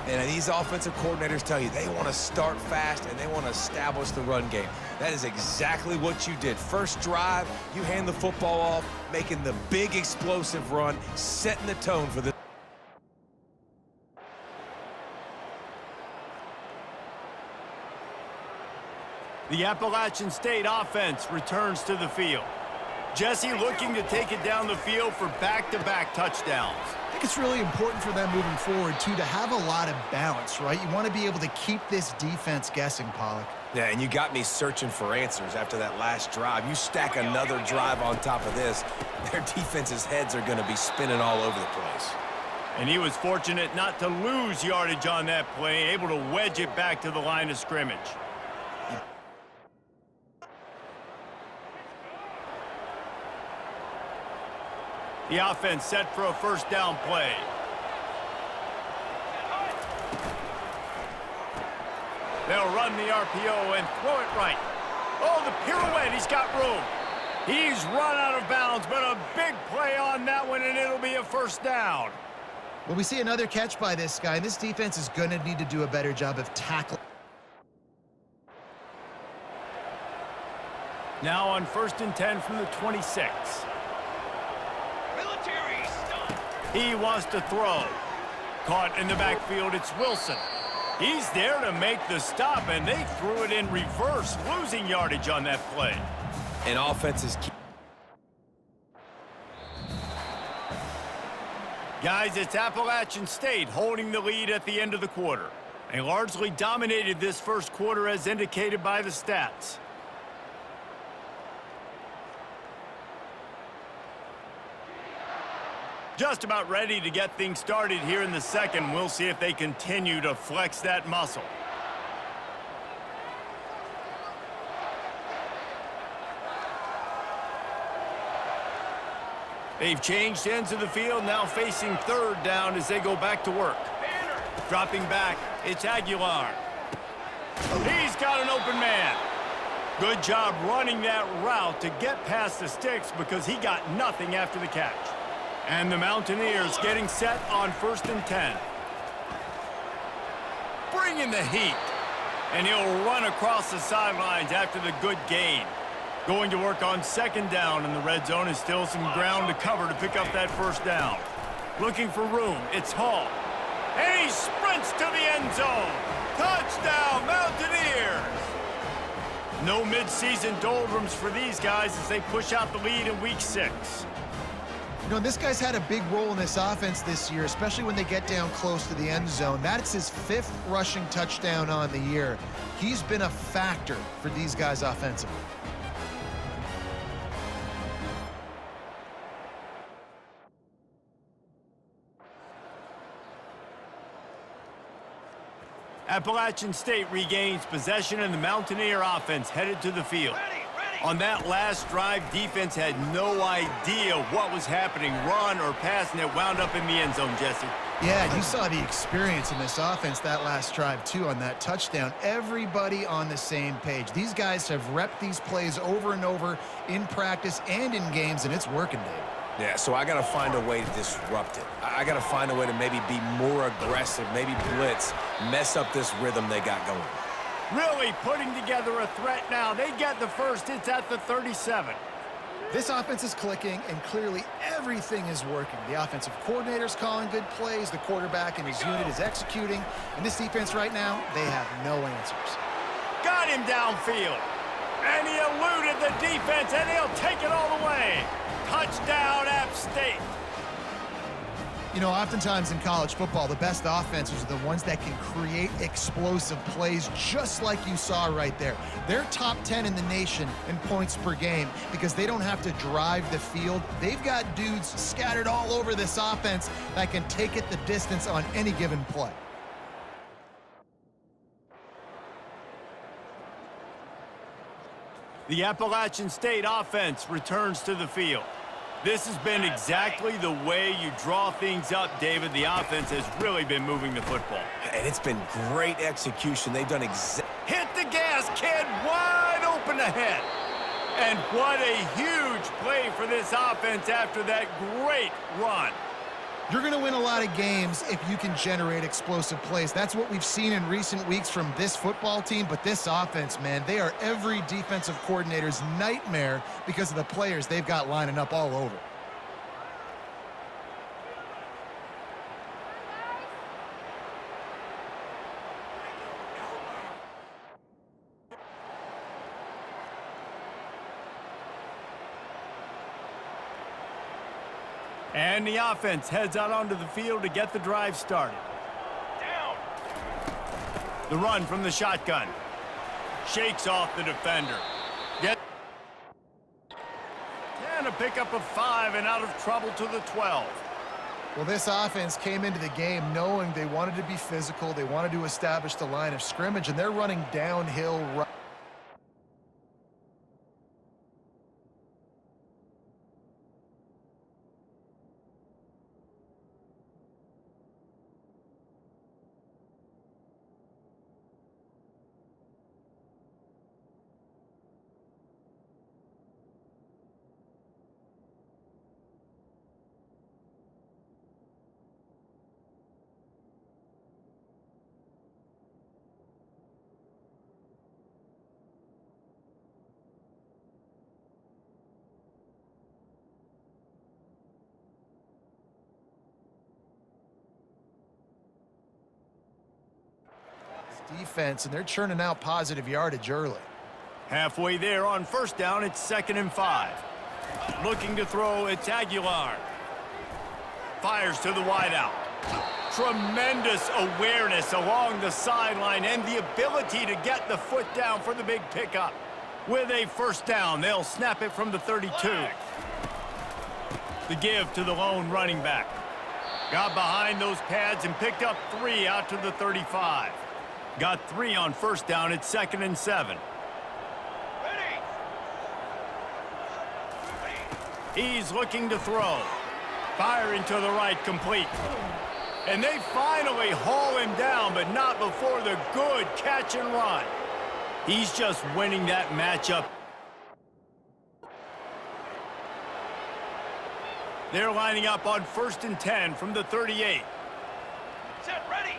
[SPEAKER 4] And these offensive coordinators tell you they want to start fast and they want to establish the run game. That is exactly what you did. First drive, you hand the football off, making the big explosive run, setting the tone for the...
[SPEAKER 2] The Appalachian State offense returns to the field. Jesse looking to take it down the field for back-to-back touchdowns.
[SPEAKER 3] I think it's really important for them moving forward, too, to have a lot of balance, right? You want to be able to keep this defense guessing, Pollack.
[SPEAKER 4] Yeah, and you got me searching for answers after that last drive. You stack another drive on top of this, their defense's heads are going to be spinning all over the place.
[SPEAKER 2] And he was fortunate not to lose yardage on that play, able to wedge it back to the line of scrimmage. The offense set for a 1st down play. They'll run the RPO and throw it right. Oh, the pirouette, he's got room. He's run out of bounds, but a big play on that one, and it'll be a 1st down.
[SPEAKER 3] Well, we see another catch by this guy, and this defense is going to need to do a better job of tackling.
[SPEAKER 2] Now on 1st and 10 from the 26.
[SPEAKER 6] Military stun.
[SPEAKER 2] He wants to throw. Caught in the backfield, it's Wilson. He's there to make the stop, and they threw it in reverse, losing yardage on that play.
[SPEAKER 4] And offense is key.
[SPEAKER 2] Guys, it's Appalachian State holding the lead at the end of the quarter. They largely dominated this 1st quarter as indicated by the stats. Just about ready to get things started here in the 2nd. We'll see if they continue to flex that muscle. They've changed ends of the field, now facing 3rd down as they go back to work. Dropping back, it's Aguilar. He's got an open man. Good job running that route to get past the sticks because he got nothing after the catch. And the Mountaineers getting set on 1st and 10. Bringing the heat. And he'll run across the sidelines after the good gain. Going to work on 2nd down, and the red zone is still some ground to cover to pick up that 1st down. Looking for room, it's Hall. And he sprints to the end zone. Touchdown, Mountaineers! No midseason doldrums for these guys as they push out the lead in Week 6.
[SPEAKER 3] You know, this guy's had a big role in this offense this year, especially when they get down close to the end zone. That's his 5th rushing touchdown on the year. He's been a factor for these guys offensively.
[SPEAKER 2] Appalachian State regains possession, and the Mountaineer offense headed to the field. On that last drive, defense had no idea what was happening, run or pass, and it wound up in the end zone, Jesse.
[SPEAKER 3] Yeah, you saw the experience in this offense that last drive, too, on that touchdown. Everybody on the same page. These guys have repped these plays over and over in practice and in games, and it's working, Dave.
[SPEAKER 4] Yeah, so I got to find a way to disrupt it. I got to find a way to maybe be more aggressive, maybe blitz, mess up this rhythm they got going.
[SPEAKER 2] Really putting together a threat now. They get the first. It's at the 37.
[SPEAKER 3] This offense is clicking, and clearly everything is working. The offensive coordinator's calling good plays. The quarterback and his unit is executing. And this defense right now, they have no answers.
[SPEAKER 2] Got him downfield. And he eluded the defense, and he'll take it all the way. Touchdown, App State.
[SPEAKER 3] You know, oftentimes in college football, the best offenses are the ones that can create explosive plays, just like you saw right there. They're top 10 in the nation in points per game because they don't have to drive the field. They've got dudes scattered all over this offense that can take it the distance on any given play.
[SPEAKER 2] The Appalachian State offense returns to the field. This has been exactly the way you draw things up, David. The offense has really been moving the football.
[SPEAKER 4] And it's been great execution. They've done
[SPEAKER 2] Hit the gas, kid, wide open ahead. And what a huge play for this offense after that great run.
[SPEAKER 3] You're going to win a lot of games if you can generate explosive plays. That's what we've seen in recent weeks from this football team. But this offense, man, they are every defensive coordinator's nightmare because of the players they've got lining up all over.
[SPEAKER 2] And the offense heads out onto the field to get the drive started.
[SPEAKER 6] Down.
[SPEAKER 2] The run from the shotgun. Shakes off the defender. And a pickup of 5 and out of trouble to the 12.
[SPEAKER 3] Well, this offense came into the game knowing they wanted to be physical. They wanted to establish the line of scrimmage, and they're running downhill right. Defense, and they're churning out positive yardage early.
[SPEAKER 2] Halfway there on first down, it's 2nd and 5. Looking to throw, it's Aguilar. Fires to the wideout. Tremendous awareness along the sideline and the ability to get the foot down for the big pickup. With a first down, they'll snap it from the 32. The give to the lone running back. Got behind those pads and picked up 3 out to the 35. Got 3 on first down. It's 2nd and 7.
[SPEAKER 6] Ready.
[SPEAKER 2] He's looking to throw. Firing to the right, complete. And they finally haul him down, but not before the good catch and run. He's just winning that matchup. They're lining up on 1st and 10 from the 38.
[SPEAKER 6] Set. Ready.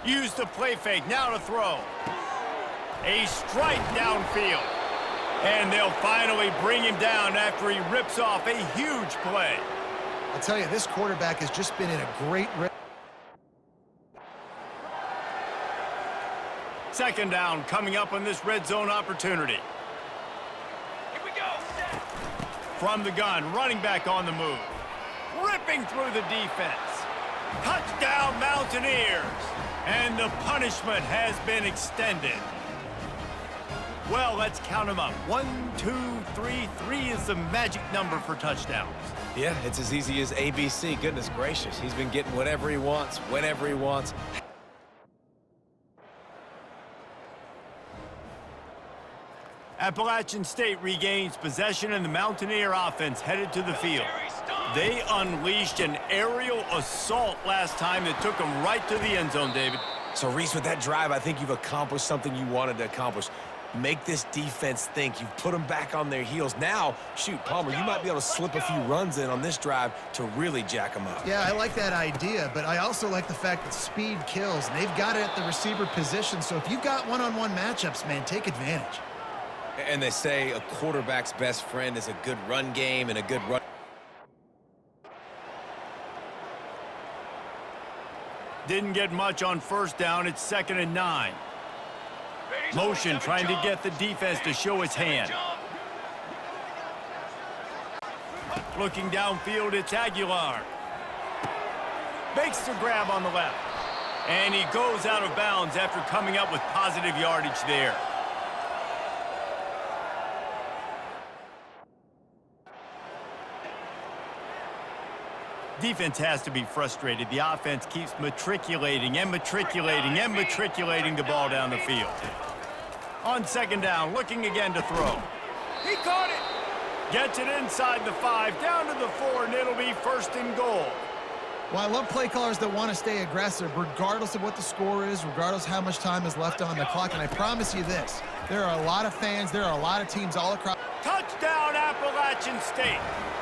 [SPEAKER 2] Use the play fake, now to throw. A strike downfield. And they'll finally bring him down after he rips off a huge play.
[SPEAKER 3] I'll tell you, this quarterback has just been in a great...
[SPEAKER 2] 2nd down coming up on this red zone opportunity.
[SPEAKER 6] Here we go. Set.
[SPEAKER 2] From the gun, running back on the move. Ripping through the defense. Touchdown, Mountaineers. And the punishment has been extended. Well, let's count them up. 1, 2, 3. 3 is the magic number for touchdowns.
[SPEAKER 4] Yeah, it's as easy as ABC. Goodness gracious. He's been getting whatever he wants, whenever he wants.
[SPEAKER 2] Appalachian State regains possession, and the Mountaineer offense headed to the field. They unleashed an aerial assault last time that took them right to the end zone, David.
[SPEAKER 4] So, Reese, with that drive, I think you've accomplished something you wanted to accomplish. Make this defense think. You've put them back on their heels. Now, shoot, Palmer, you might be able to slip a few runs in on this drive to really jack them up.
[SPEAKER 3] Yeah, I like that idea, but I also like the fact that speed kills, and they've got it at the receiver position. So if you've got one-on-one matchups, man, take advantage.
[SPEAKER 4] And they say a quarterback's best friend is a good run game and a good run.
[SPEAKER 2] Didn't get much on first down. It's 2nd and 9. Motion trying to get the defense to show his hand. Looking downfield, it's Aguilar. Makes the grab on the left. And he goes out of bounds after coming up with positive yardage there. Defense has to be frustrated. The offense keeps matriculating and matriculating and matriculating the ball down the field. On 2nd down, looking again to throw. He caught it. Gets it inside the 5, down to the 4, and it'll be 1st and goal.
[SPEAKER 3] Well, I love play callers that want to stay aggressive, regardless of what the score is, regardless how much time is left on the clock. And I promise you this, there are a lot of fans, there are a lot of teams all across.
[SPEAKER 2] Touchdown, Appalachian State.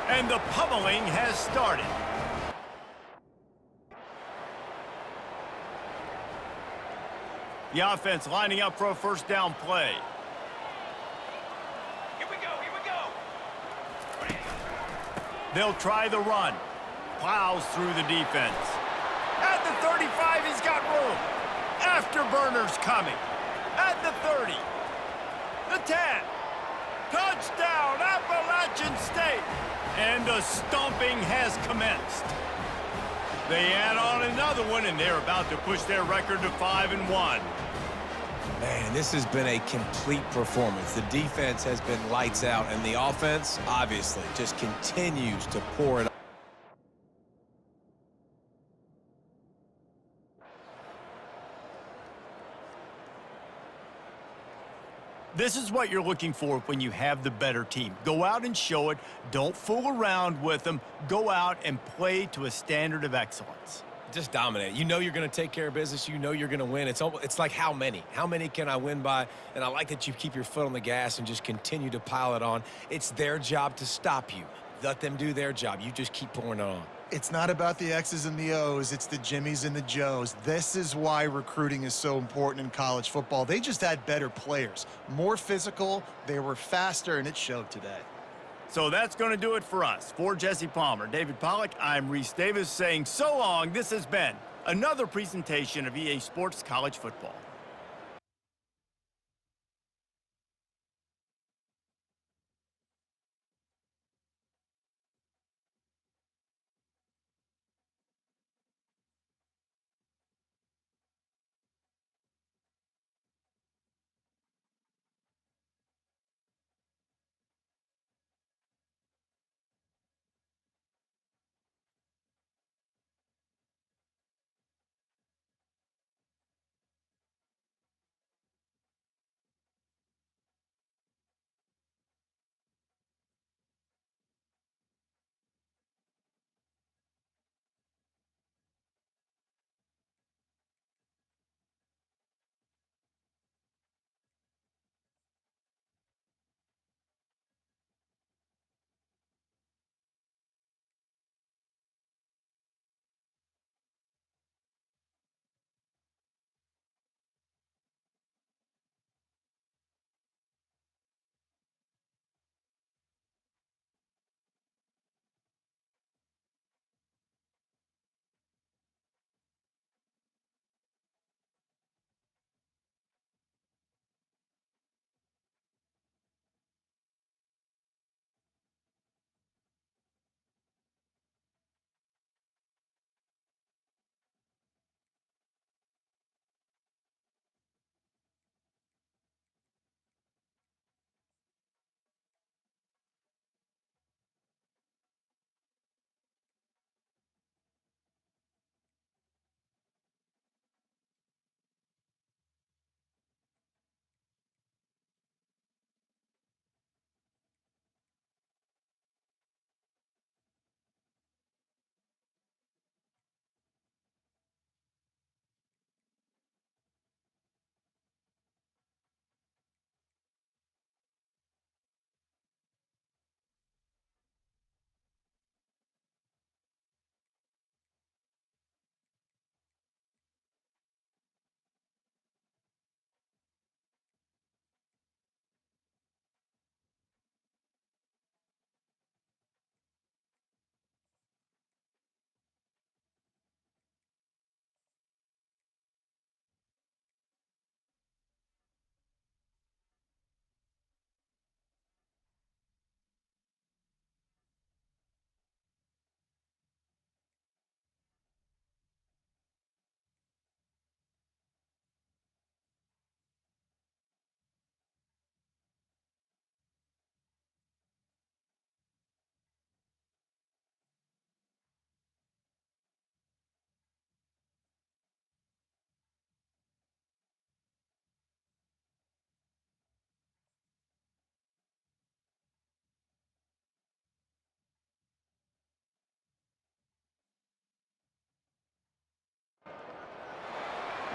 [SPEAKER 2] And the pummeling has started. The offense lining up for a 1st down play.
[SPEAKER 6] Here we go.
[SPEAKER 2] They'll try the run. Plows through the defense. At the 35, he's got room. Afterburners coming. At the 30. The 10. Touchdown, Appalachian State. And the stomping has commenced. They add on another one, and they're about to push their record to 5-1.
[SPEAKER 4] Man, this has been a complete performance. The defense has been lights out, and the offense, obviously, just continues to pour it.
[SPEAKER 2] This is what you're looking for when you have the better team. Go out and show it. Don't fool around with them. Go out and play to a standard of excellence.
[SPEAKER 4] Just dominate. You know you're going to take care of business. You know you're going to win. It's like how many? How many can I win by? And I like that you keep your foot on the gas and just continue to pile it on. It's their job to stop you. Let them do their job. You just keep pouring it on.
[SPEAKER 3] It's not about the X's and the O's, it's the Jimmies and the Joes. This is why recruiting is so important in college football. They just had better players, more physical, they were faster, and it showed today.
[SPEAKER 2] So that's going to do it for us. For Jesse Palmer, David Pollack, I'm Reese Davis saying so long. This has been another presentation of EA Sports College Football.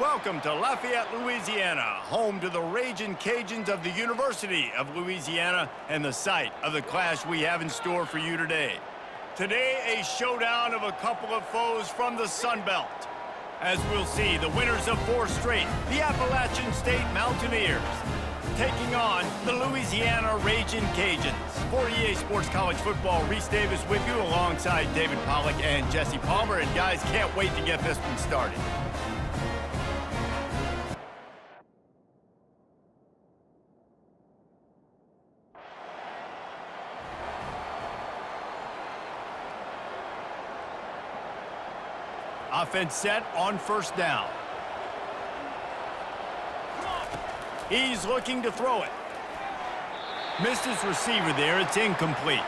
[SPEAKER 2] Welcome to Lafayette, Louisiana, home to the Ragin' Cajuns of the University of Louisiana and the site of the clash we have in store for you today. Today, a showdown of a couple of foes from the Sun Belt. As we'll see, the winners of 4 straight, the Appalachian State Mountaineers, taking on the Louisiana Ragin' Cajuns. For EA Sports College Football, Reese Davis with you alongside David Pollack and Jesse Palmer. And guys, can't wait to get this one started. Offense set on first down. He's looking to throw it. Missed his receiver there. It's incomplete.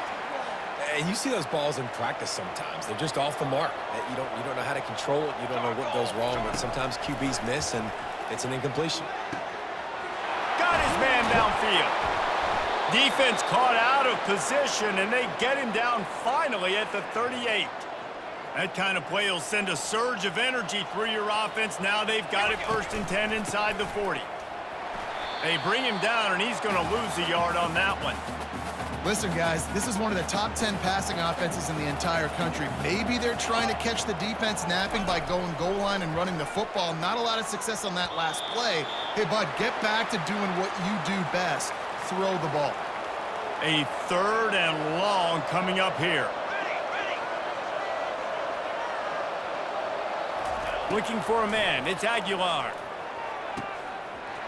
[SPEAKER 4] And you see those balls in practice sometimes. They're just off the mark. You don't know how to control it. You don't know what goes wrong, but sometimes QBs miss, and it's an incompletion.
[SPEAKER 2] Got his man downfield. Defense caught out of position, and they get him down finally at the 38. That kind of play will send a surge of energy through your offense. Now they've got it 1st and 10 inside the 40. They bring him down, and he's going to lose a yard on that one.
[SPEAKER 3] Listen, guys, this is one of the top 10 passing offenses in the entire country. Maybe they're trying to catch the defense napping by going goal line and running the football. Not a lot of success on that last play. Hey, bud, get back to doing what you do best. Throw the ball.
[SPEAKER 2] A 3rd and long coming up here. Looking for a man. It's Aguilar.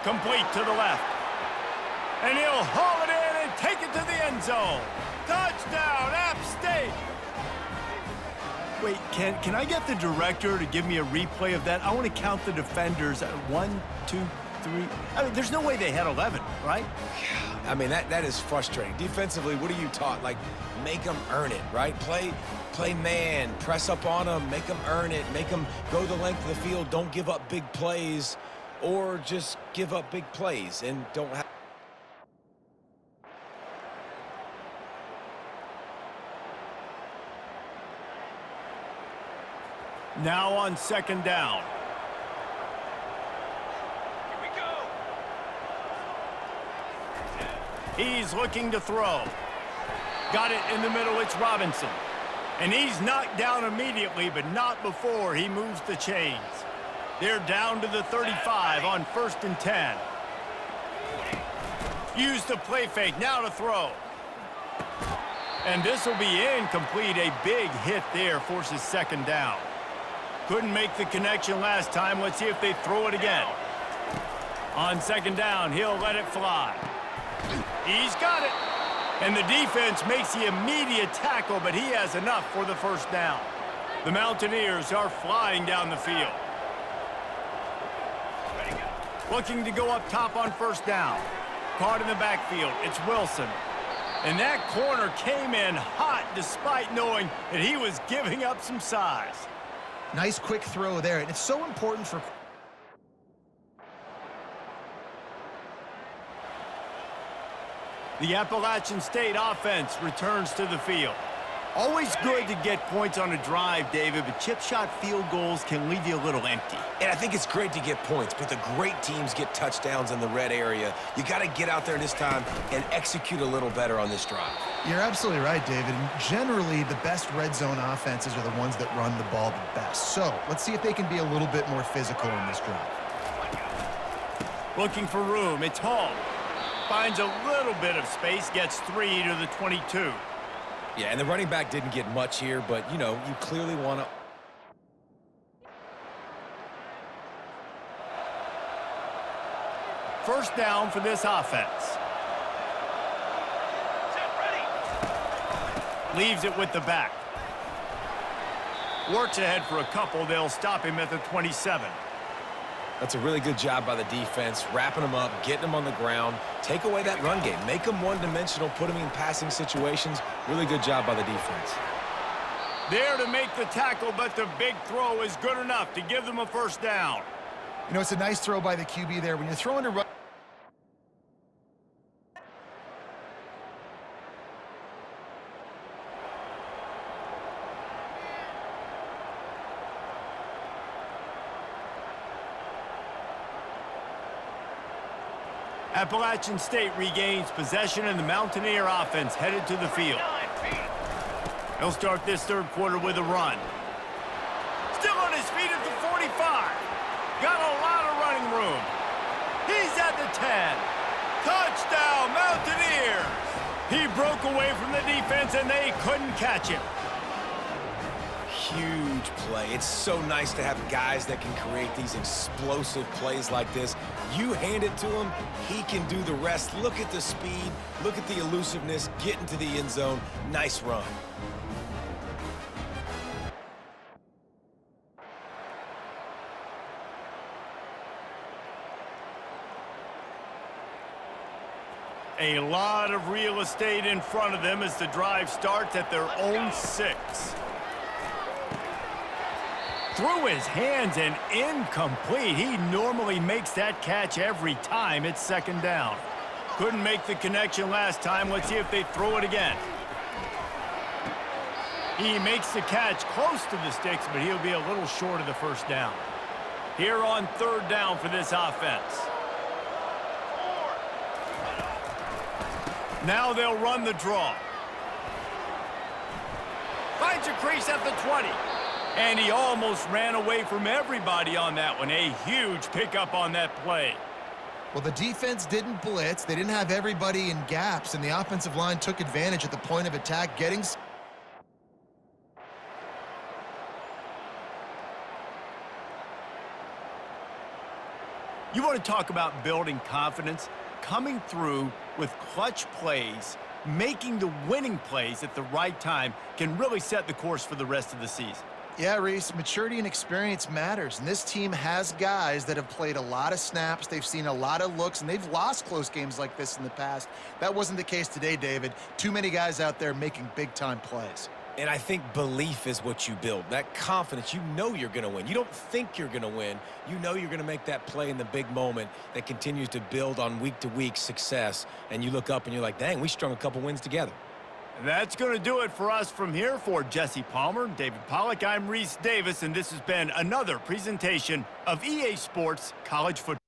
[SPEAKER 2] Complete to the left. And he'll haul it in and take it to the end zone. Touchdown, App State. Wait, can I get the director to give me a replay of that? I want to count the defenders. 1, 2, 3. I mean, there's no way they had 11, right?
[SPEAKER 4] I mean, that is frustrating. Defensively, what are you taught? Like, make them earn it, right? Play man, press up on them, make them earn it, make them go the length of the field, don't give up big plays, or just give up big plays and don't have...
[SPEAKER 2] Now on 2nd down.
[SPEAKER 6] Here we go.
[SPEAKER 2] He's looking to throw. Got it in the middle. It's Robinson. And he's knocked down immediately, but not before he moves the chains. They're down to the 35 on 1st and 10. Use the play fake. Now to throw. And this will be incomplete. A big hit there forces 2nd down. Couldn't make the connection last time. Let's see if they throw it again. On 2nd down, he'll let it fly. He's got it. And the defense makes the immediate tackle, but he has enough for the 1st down. The Mountaineers are flying down the field. Looking to go up top on 1st down. Caught in the backfield. It's Wilson. And that corner came in hot despite knowing that he was giving up some size.
[SPEAKER 3] Nice quick throw there. And it's so important for...
[SPEAKER 2] The Appalachian State offense returns to the field. Always good to get points on a drive, David, but chip shot field goals can leave you a little empty.
[SPEAKER 4] And I think it's great to get points, but the great teams get touchdowns in the red area. You got to get out there this time and execute a little better on this drive.
[SPEAKER 3] You're absolutely right, David. And generally, the best red zone offenses are the ones that run the ball the best. So let's see if they can be a little bit more physical in this drive.
[SPEAKER 2] Looking for room. It's Hall. Finds a little bit of space, gets 3 to the 22.
[SPEAKER 4] Yeah, and the running back didn't get much here, but, you know, you clearly want to...
[SPEAKER 2] First down for this offense.
[SPEAKER 6] Set, ready.
[SPEAKER 2] Leaves it with the back. Works ahead for a couple. They'll stop him at the 27.
[SPEAKER 4] That's a really good job by the defense, wrapping them up, getting them on the ground. Take away that run game. Make them one-dimensional, put them in passing situations. Really good job by the defense.
[SPEAKER 2] There to make the tackle, but the big throw is good enough to give them a first down.
[SPEAKER 3] You know, it's a nice throw by the QB there. When you're throwing a run...
[SPEAKER 2] Appalachian State regains possession, and the Mountaineer offense headed to the field.
[SPEAKER 6] 9 feet.
[SPEAKER 2] He'll start this third quarter with a run. Still on his feet at the 45. Got a lot of running room. He's at the 10. Touchdown, Mountaineers! He broke away from the defense, and they couldn't catch him.
[SPEAKER 4] Huge play. It's so nice to have guys that can create these explosive plays like this. You hand it to him, he can do the rest. Look at the speed, look at the elusiveness, get into the end zone. Nice run.
[SPEAKER 2] A lot of real estate in front of them as the drive starts at their own 6. Through his hands and incomplete. He normally makes that catch every time it's second down. Couldn't make the connection last time. Let's see if they throw it again. He makes the catch close to the sticks, but he'll be a little short of the first down. Here on third down for this offense. Now they'll run the draw. Finds a crease at the 20. And he almost ran away from everybody on that one. A huge pickup on that play.
[SPEAKER 3] Well, the defense didn't blitz. They didn't have everybody in gaps, and the offensive line took advantage at the point of attack, getting...
[SPEAKER 2] You want to talk about building confidence? Coming through with clutch plays, making the winning plays at the right time can really set the course for the rest of the season.
[SPEAKER 3] Yeah, Reese, maturity and experience matters, and this team has guys that have played a lot of snaps, they've seen a lot of looks, and they've lost close games like this in the past. That wasn't the case today, David. Too many guys out there making big-time plays.
[SPEAKER 4] And I think belief is what you build. That confidence, you know you're going to win. You don't think you're going to win. You know you're going to make that play in the big moment that continues to build on week-to-week success. And you look up and you're like, dang, we strung a couple wins together.
[SPEAKER 2] That's going to do it for us from here. For Jesse Palmer, David Pollack, I'm Reese Davis, and this has been another presentation of EA Sports College Football.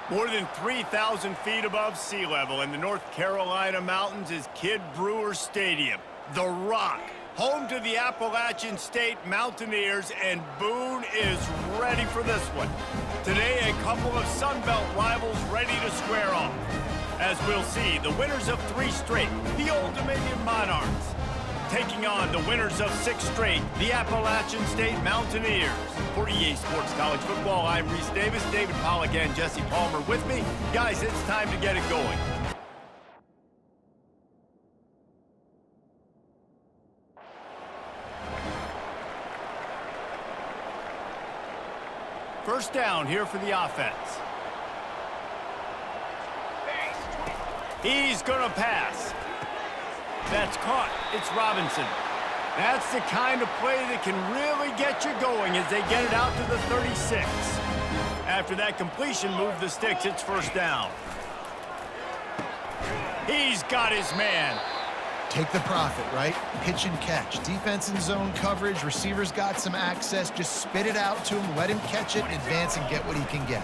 [SPEAKER 2] More than 3,000 feet above sea level in the North Carolina mountains is Kid Brewer Stadium, the Rock, home to the Appalachian State Mountaineers, and Boone is ready for this one. Today, a couple of Sun Belt rivals ready to square off. As we'll see, the winners of 3 straight, the Old Dominion Monarchs, taking on the winners of 6 straight, the Appalachian State Mountaineers. For EA Sports College Football, I'm Reese Davis, David Pollack, and Jesse Palmer with me. Guys, it's time to get it going. First down here for the offense. He's gonna pass. That's caught. It's Robinson. That's the kind of play that can really get you going as they get it out to the 36. After that completion, move the sticks. It's first down. He's got his man.
[SPEAKER 3] Take the profit, right? Pitch and catch. Defense in zone coverage. Receivers got some access. Just spit it out to him. Let him catch it, advance, and get what he can get.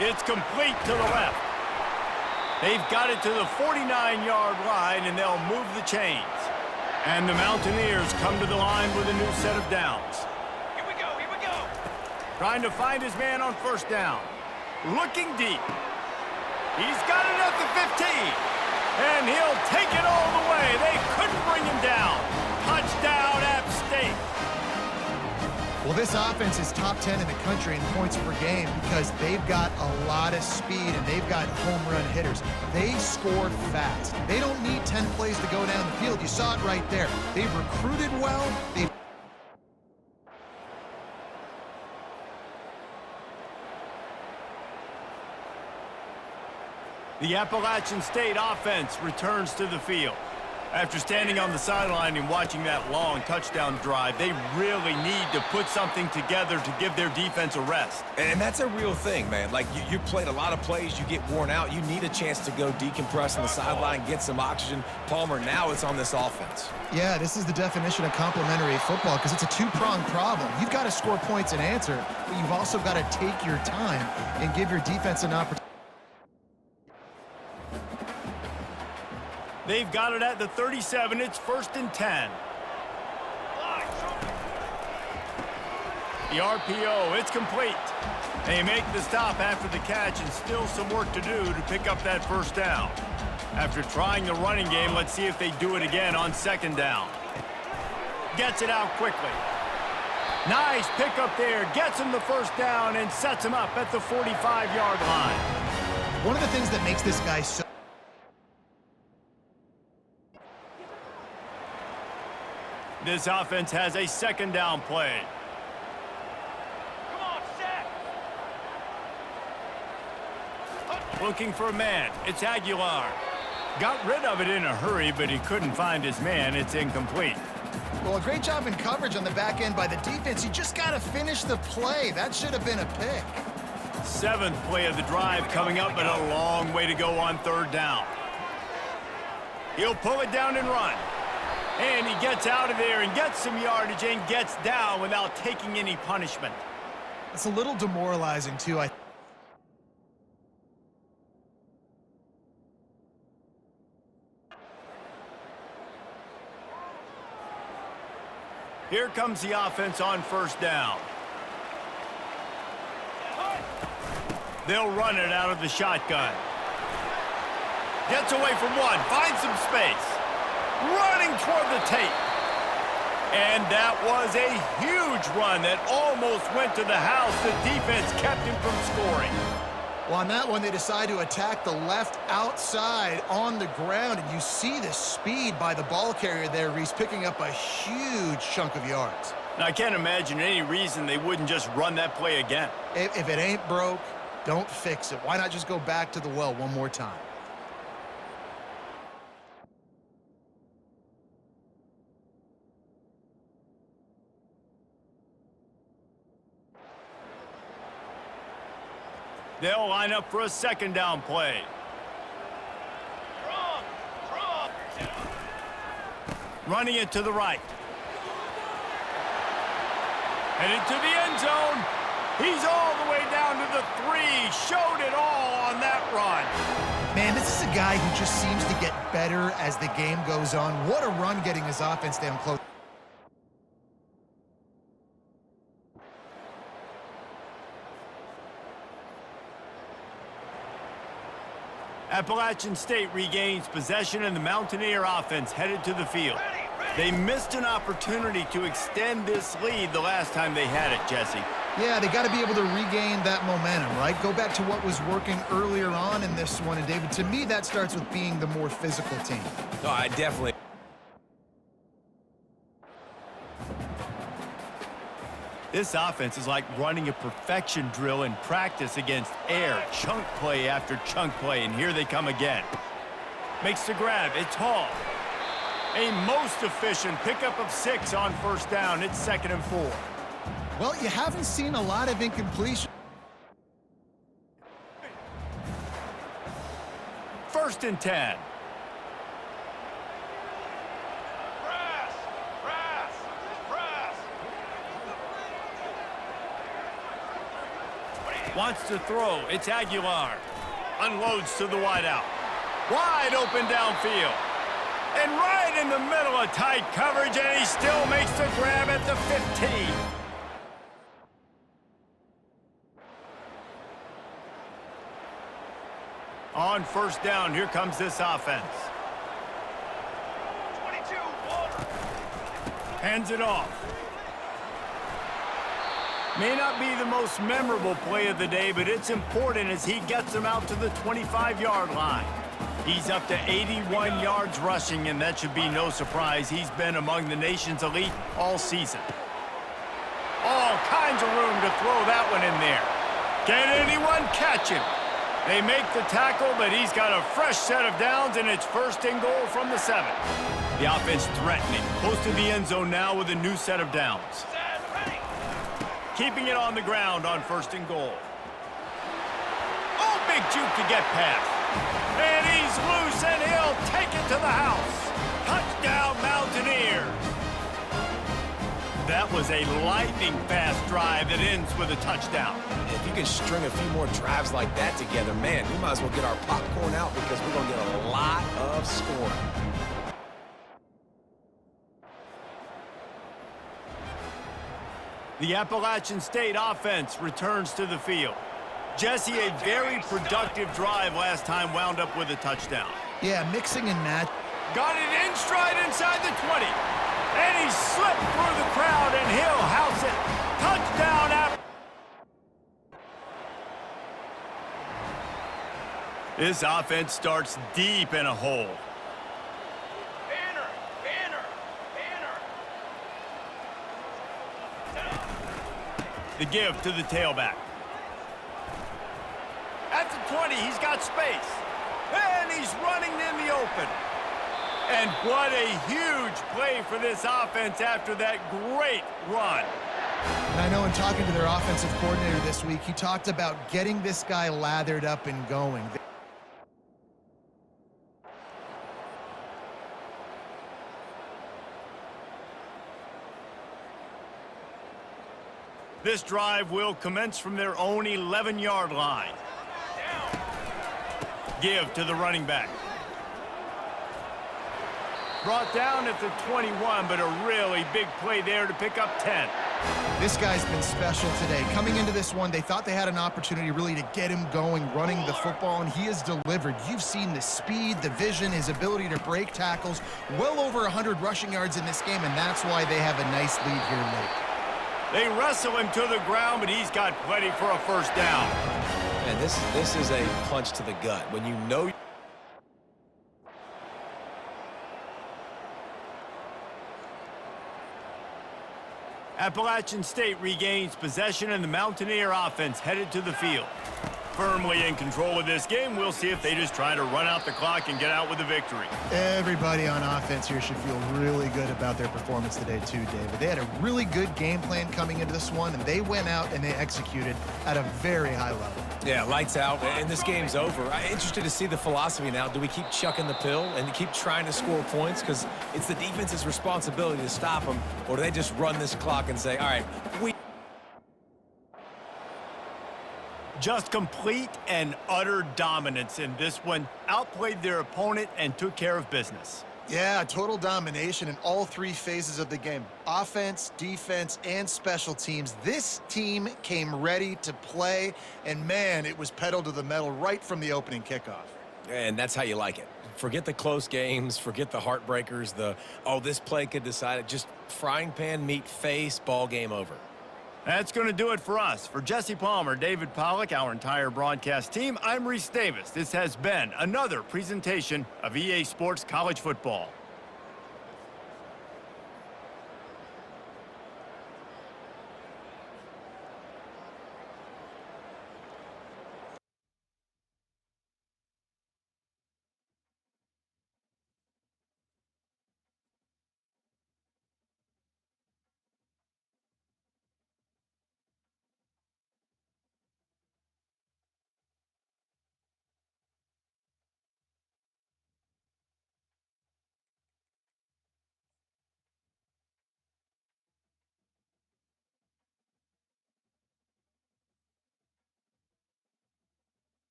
[SPEAKER 2] It's complete to the left. They've got it to the 49-yard line, and they'll move the chains. And the Mountaineers come to the line with a new set of downs.
[SPEAKER 6] Here we go, here we go.
[SPEAKER 2] Trying to find his man on first down. Looking deep. He's got it at the 15. And he'll take it all the way. They couldn't bring him down. Touchdown, App State.
[SPEAKER 3] Well, this offense is top 10 in the country in points per game because they've got a lot of speed and they've got home run hitters. They score fast. They don't need 10 plays to go down the field. You saw it right there. They've recruited well.
[SPEAKER 2] The Appalachian State offense returns to the field. After standing on the sideline and watching that long touchdown drive, they really need to put something together to give their defense a rest.
[SPEAKER 4] And that's a real thing, man. Like, you played a lot of plays, you get worn out. You need a chance to go decompress on the sideline, get some oxygen. Palmer, now it's on this offense.
[SPEAKER 3] Yeah, this is the definition of complementary football because it's a two-pronged problem. You've got to score points and answer, but you've also got to take your time and give your defense an opportunity.
[SPEAKER 2] They've got it at the 37. It's first and 10. The RPO, it's complete. They make the stop after the catch, and still some work to do to pick up that first down. After trying the running game, let's see if they do it again on second down. Gets it out quickly. Nice pickup there. Gets him the first down and sets him up at the 45-yard line.
[SPEAKER 3] One of the things that makes this guy so
[SPEAKER 2] This offense has a second down play.
[SPEAKER 6] Come on, set.
[SPEAKER 2] Looking for a man. It's Aguilar. Got rid of it in a hurry, but he couldn't find his man. It's incomplete.
[SPEAKER 3] Well, a great job in coverage on the back end by the defense. You just got to finish the play. That should have been a pick.
[SPEAKER 2] 7th play of the drive coming up, but a long way to go on third down. He'll pull it down and run. And he gets out of there and gets some yardage and gets down without taking any punishment.
[SPEAKER 3] It's a little demoralizing, too.
[SPEAKER 2] Here comes the offense on first down. They'll run it out of the shotgun. Gets away from one, finds some space. Running toward the tape. And that was a huge run that almost went to the house. The defense kept him from scoring.
[SPEAKER 3] Well, on that one, they decide to attack the left outside on the ground, and you see the speed by the ball carrier there, Reese, picking up a huge chunk of yards.
[SPEAKER 2] Now, I can't imagine any reason they wouldn't just run that play again.
[SPEAKER 3] If it ain't broke, don't fix it. Why not just go back to the well one more time?
[SPEAKER 2] They'll line up for a second down play. Running it to the right. Headed to the end zone. He's all the way down to the 3. Showed it all on that run.
[SPEAKER 3] Man, this is a guy who just seems to get better as the game goes on. What a run getting his offense down close.
[SPEAKER 2] Appalachian State regains possession, and the Mountaineer offense headed to the field. They missed an opportunity to extend this lead the last time they had it, Jesse.
[SPEAKER 3] Yeah, they got to be able to regain that momentum, right? Go back to what was working earlier on in this one. And, David, to me, that starts with being the more physical team.
[SPEAKER 4] No, I definitely.
[SPEAKER 2] This offense is like running a perfection drill in practice against air, chunk play after chunk play, and here they come again. Makes the grab, it's Hall. A most efficient pickup of 6 on first down. It's 2nd and 4.
[SPEAKER 3] Well, you haven't seen a lot of incompletion.
[SPEAKER 2] 1st and 10.
[SPEAKER 6] Press! Press! Press!
[SPEAKER 2] Wants to throw. It's Aguilar. Unloads to the wideout. Wide open downfield. And right in the middle of tight coverage, and he still makes the grab at the 15. On first down, here comes this offense.
[SPEAKER 6] 22, water!
[SPEAKER 2] Hands it off. May not be the most memorable play of the day, but it's important as he gets them out to the 25-yard line. He's up to 81 yards rushing, and that should be no surprise. He's been among the nation's elite all season. All kinds of room to throw that one in there. Can anyone catch him? They make the tackle, but he's got a fresh set of downs, and it's 1st and goal from the 7. The offense threatening, close to the end zone now with a new set of downs.
[SPEAKER 6] Set, ready!
[SPEAKER 2] Keeping it on the ground on 1st and goal. Oh, big juke to get past. And he's loose, and he'll take it to the house. Touchdown, Mountaineers. That was a lightning-fast drive that ends with a touchdown.
[SPEAKER 4] If you can string a few more drives like that together, man, we might as well get our popcorn out because we're going to get a lot of scoring.
[SPEAKER 2] The Appalachian State offense returns to the field. Jesse, a very productive drive last time, wound up with a touchdown.
[SPEAKER 3] Yeah, mixing and match.
[SPEAKER 2] Got it in stride inside the 20. And he slipped through the crowd, and he'll house it. Touchdown, This offense starts deep in a hole.
[SPEAKER 6] Banner! Banner! Banner!
[SPEAKER 2] The give to the tailback. At the 20, he's got space. And he's running in the open. And what a huge play for this offense after that great run.
[SPEAKER 3] And I know in talking to their offensive coordinator this week, he talked about getting this guy lathered up and going.
[SPEAKER 2] This drive will commence from their own 11-yard line. Give to the running back. Brought down at the 21, but a really big play there to pick up 10.
[SPEAKER 3] This guy's been special today. Coming into this one, they thought they had an opportunity really to get him going, running the football, and he has delivered. You've seen the speed, the vision, his ability to break tackles, well over 100 rushing yards in this game, and that's why they have a nice lead here late.
[SPEAKER 2] They wrestle him to the ground, but he's got plenty for a first down.
[SPEAKER 4] Man, this is a punch to the gut. When you know...
[SPEAKER 2] Appalachian State regains possession, and the Mountaineer offense headed to the field. Firmly in control of this game. We'll see if they just try to run out the clock and get out with a victory.
[SPEAKER 3] Everybody on offense here should feel really good about their performance today too, David. They had a really good game plan coming into this one, and they went out and they executed at a very high level.
[SPEAKER 4] Yeah, lights out, and this game's over. I'm interested to see the philosophy now. Do we keep chucking the pill and keep trying to score points? Because it's the defense's responsibility to stop them, or do they just run this clock and say, all right,
[SPEAKER 2] Just complete and utter dominance in this one. Outplayed their opponent and took care of business.
[SPEAKER 3] Yeah, total domination in all three phases of the game. Offense, defense, and special teams. This team came ready to play, and man, it was pedal to the metal right from the opening kickoff.
[SPEAKER 4] And that's how you like it. Forget the close games, forget the heartbreakers, oh, this play could decide it. Just frying pan meet face, ball game over.
[SPEAKER 2] That's going to do it for us. For Jesse Palmer, David Pollack, our entire broadcast team, I'm Reese Davis. This has been another presentation of EA Sports College Football.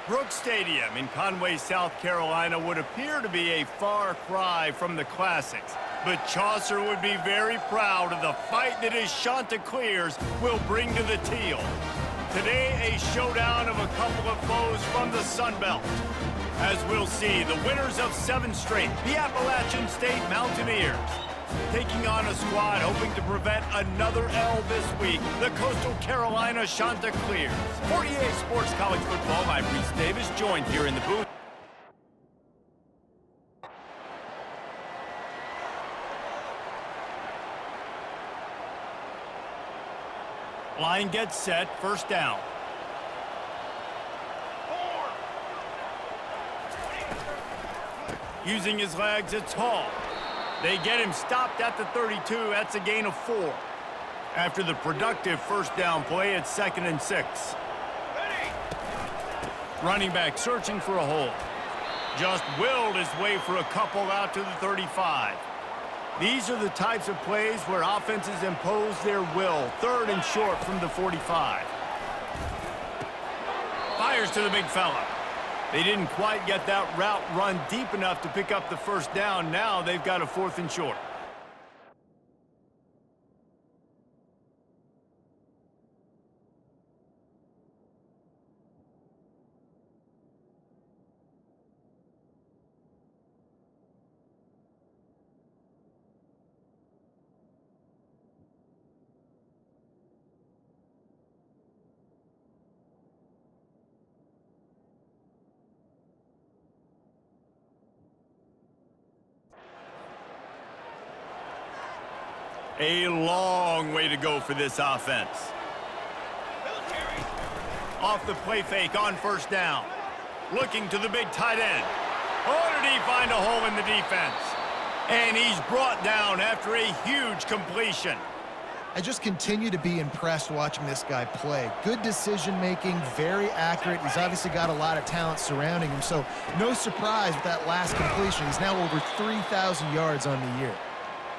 [SPEAKER 2] Brooks Stadium in Conway, South Carolina would appear to be a far cry from the classics, but Chaucer would be very proud of the fight that his Chanticleers will bring to the teal. Today, a showdown of a couple of foes from the Sun Belt. As we'll see, the winners of 7 straight, the Appalachian State Mountaineers, taking on a squad hoping to prevent another L this week, the Coastal Carolina Chanticleers. 48 Sports College Football, I'm Reese Davis, joined here in the booth. Line gets set, first down. Using his legs, it's Hall. They get him stopped at the 32. That's a gain of 4. After the productive first down play, it's 2nd and 6. Running back searching for a hole. Just willed his way for a couple out to the 35. These are the types of plays where offenses impose their will. 3rd and short from the 45. Fires to the big fella. They didn't quite get that route run deep enough to pick up the first down. Now they've got a 4th and short. A long way to go for this offense. Off the play fake on first down. Looking to the big tight end. Oh, did he find a hole in the defense? And he's brought down after a huge completion.
[SPEAKER 3] I just continue to be impressed watching this guy play. Good decision-making, very accurate. He's obviously got a lot of talent surrounding him, so no surprise with that last completion. He's now over 3,000 yards on the year.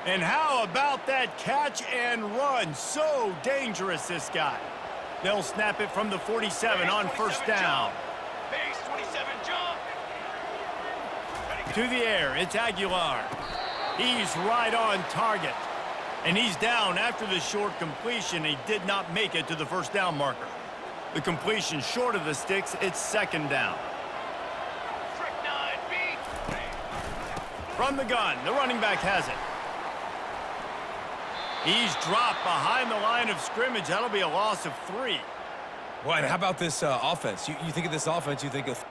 [SPEAKER 2] And how about that catch and run? So dangerous, this guy. They'll snap it from the 47 on first down.
[SPEAKER 6] Base 27 jump.
[SPEAKER 2] To the air, it's Aguilar. He's right on target. And he's down after the short completion. He did not make it to the first down marker. The completion short of the sticks, it's 2nd down.
[SPEAKER 6] Trick 9 beat.
[SPEAKER 2] From the gun, the running back has it. He's dropped behind the line of scrimmage. That'll be a loss of 3.
[SPEAKER 4] Well, and how about this offense? You think of this offense, you think of...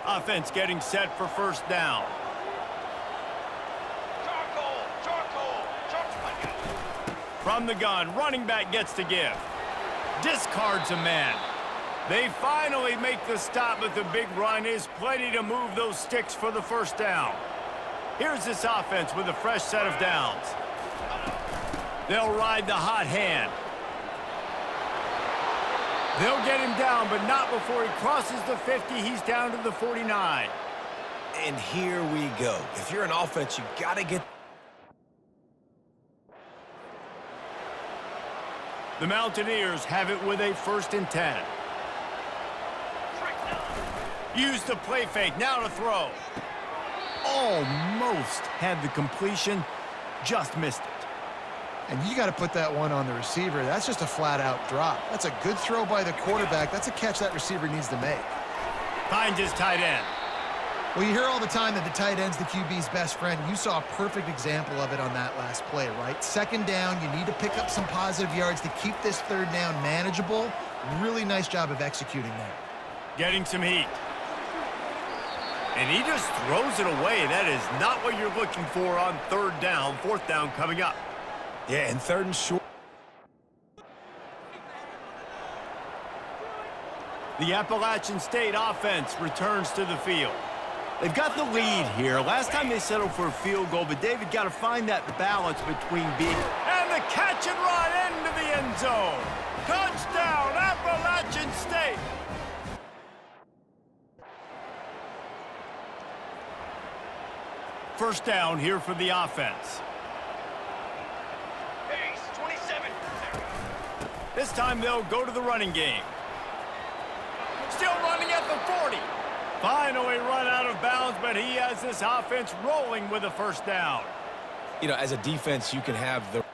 [SPEAKER 2] Offense getting set for first down.
[SPEAKER 6] Charcoal.
[SPEAKER 2] From the gun, running back gets to give. Discards a man. They finally make the stop, but the big run is plenty to move those sticks for the first down. Here's this offense with a fresh set of downs. They'll ride the hot hand. They'll get him down, but not before he crosses the 50. He's down to the 49.
[SPEAKER 4] And here we go. If you're an offense, you got to get...
[SPEAKER 2] The Mountaineers have it with a 1st and 10. Use the play fake, now to throw. Almost had the completion, just missed it.
[SPEAKER 3] And you got to put that one on the receiver. That's just a flat-out drop. That's a good throw by the quarterback. That's a catch that receiver needs to make.
[SPEAKER 2] Finds his tight end.
[SPEAKER 3] Well, you hear all the time that the tight end's the QB's best friend. You saw a perfect example of it on that last play, right? 2nd down, you need to pick up some positive yards to keep this 3rd down manageable. Really nice job of executing that.
[SPEAKER 2] Getting some heat. And he just throws it away. That is not what you're looking for on 3rd down. 4th down coming up.
[SPEAKER 4] Yeah, and 3rd and short.
[SPEAKER 2] The Appalachian State offense returns to the field. They've got the lead here. Last time they settled for a field goal, but David got to find that balance between being... And the catch and run into the end zone. Touchdown, Appalachian State. First down here for the offense.
[SPEAKER 6] Base 28.
[SPEAKER 2] This time they'll go to the running game. Still running at the 40. Finally run out of bounds, but he has this offense rolling with a first down.
[SPEAKER 4] You know, as a defense, you can have the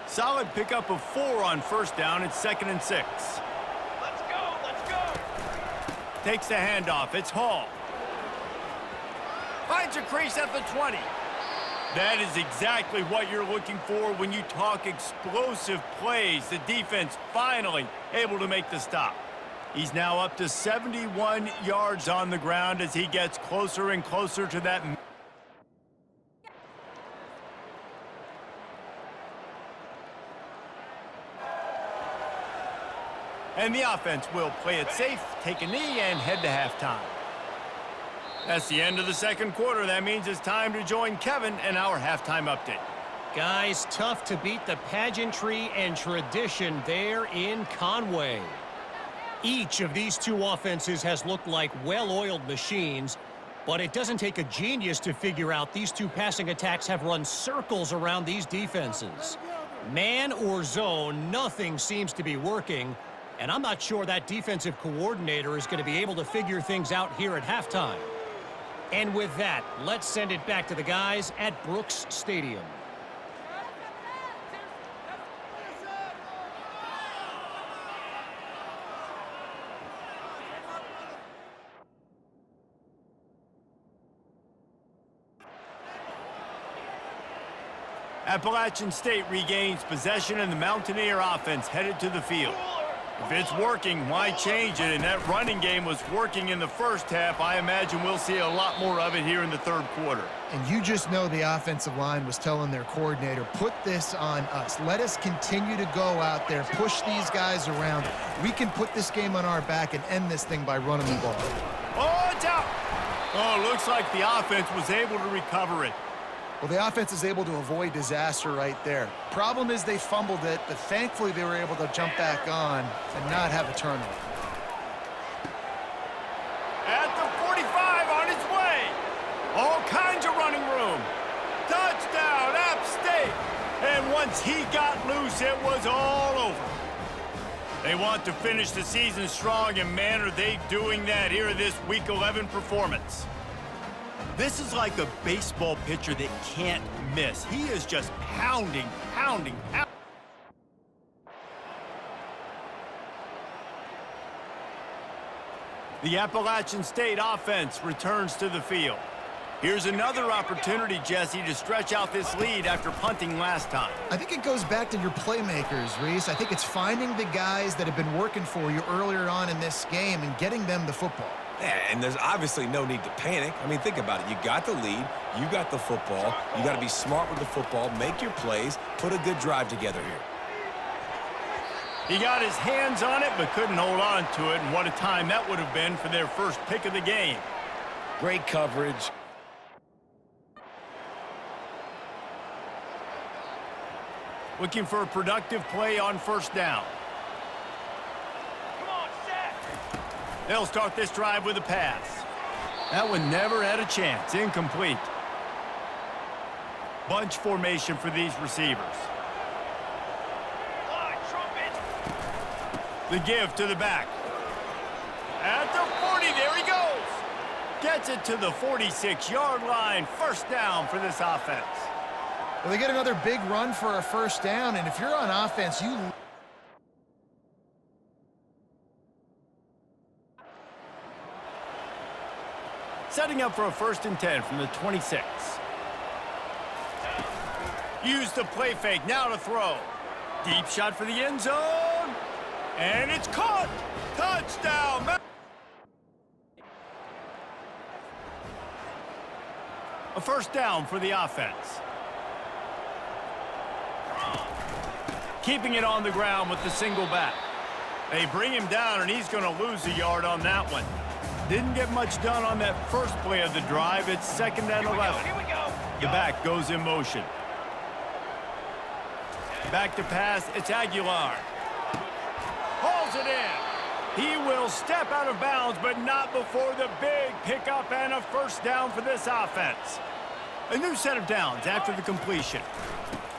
[SPEAKER 2] Solid pickup of 4 on first down. It's 2nd and 6.
[SPEAKER 6] Let's go, let's go.
[SPEAKER 2] Takes the handoff. It's Hall. Finds a crease at the 20. That is exactly what you're looking for when you talk explosive plays. The defense finally able to make the stop. He's now up to 71 yards on the ground as he gets closer and closer to that. And the offense will play it safe, take a knee, and head to halftime. That's the end of the second quarter. That means it's time to join Kevin in our halftime update.
[SPEAKER 5] Guys, tough to beat the pageantry and tradition there in Conway. Each of these two offenses has looked like well-oiled machines, but it doesn't take a genius to figure out these two passing attacks have run circles around these defenses. Man or zone, nothing seems to be working. And I'm not sure that defensive coordinator is going to be able to figure things out here at halftime. And with that, let's send it back to the guys at Brooks Stadium.
[SPEAKER 2] Appalachian State regains possession, and the Mountaineer offense headed to the field. If it's working, why change it? And that running game was working in the first half. I imagine we'll see a lot more of it here in the third quarter.
[SPEAKER 7] And you just know the offensive line was telling their coordinator, put this on us. Let us continue to go out there, push these guys around. We can put this game on our back and end this thing by running the ball.
[SPEAKER 2] Oh, it's out! Oh, looks like the offense was able to recover it.
[SPEAKER 3] Well, the offense is able to avoid disaster right there. Problem is they fumbled it, but thankfully they were able to jump back on and not have a turnover.
[SPEAKER 2] At the 45 on its way. All kinds of running room. Touchdown, App State. And once he got loose, it was all over. They want to finish the season strong, and man, are they doing that here in this Week 11 performance. This is like a baseball pitcher that can't miss. He is just pounding, pounding, pounding. The Appalachian State offense returns to the field. Here's another opportunity, Jesse, to stretch out this lead after punting last time.
[SPEAKER 7] I think it goes back to your playmakers, Reese. I think it's finding the guys that have been working for you earlier on in this game and getting them the football.
[SPEAKER 4] Yeah, and there's obviously no need to panic. I mean, think about it. You got the lead. You got the football. You got to be smart with the football, make your plays, put a good drive together here.
[SPEAKER 2] He got his hands on it, but couldn't hold on to it, and what a time that would have been for their first pick of the game.
[SPEAKER 4] Great coverage.
[SPEAKER 2] Looking for a productive play on first down.
[SPEAKER 6] Come on, set.
[SPEAKER 2] They'll start this drive with a pass. That one never had a chance. Incomplete. Bunch formation for these receivers.
[SPEAKER 6] Line, trumpet.
[SPEAKER 2] The give to the back. At the 40, there he goes. Gets it to the 46-yard line. First down for this offense.
[SPEAKER 7] Well, they get another big run for a first down, and if you're on offense, you...
[SPEAKER 2] Setting up for a 1st and 10 from the 26. Use the play fake, now to throw. Deep shot for the end zone. And it's caught. Touchdown. A first down for the offense. Keeping it on the ground with the single back. They bring him down, and he's going to lose a yard on that one. Didn't get much done on that first play of the drive. It's 2nd and 11.
[SPEAKER 6] Here we go.
[SPEAKER 2] The back goes in motion. Back to pass, it's Aguilar. Hauls it in. He will step out of bounds, but not before the big pickup and a first down for this offense. A new set of downs after the completion.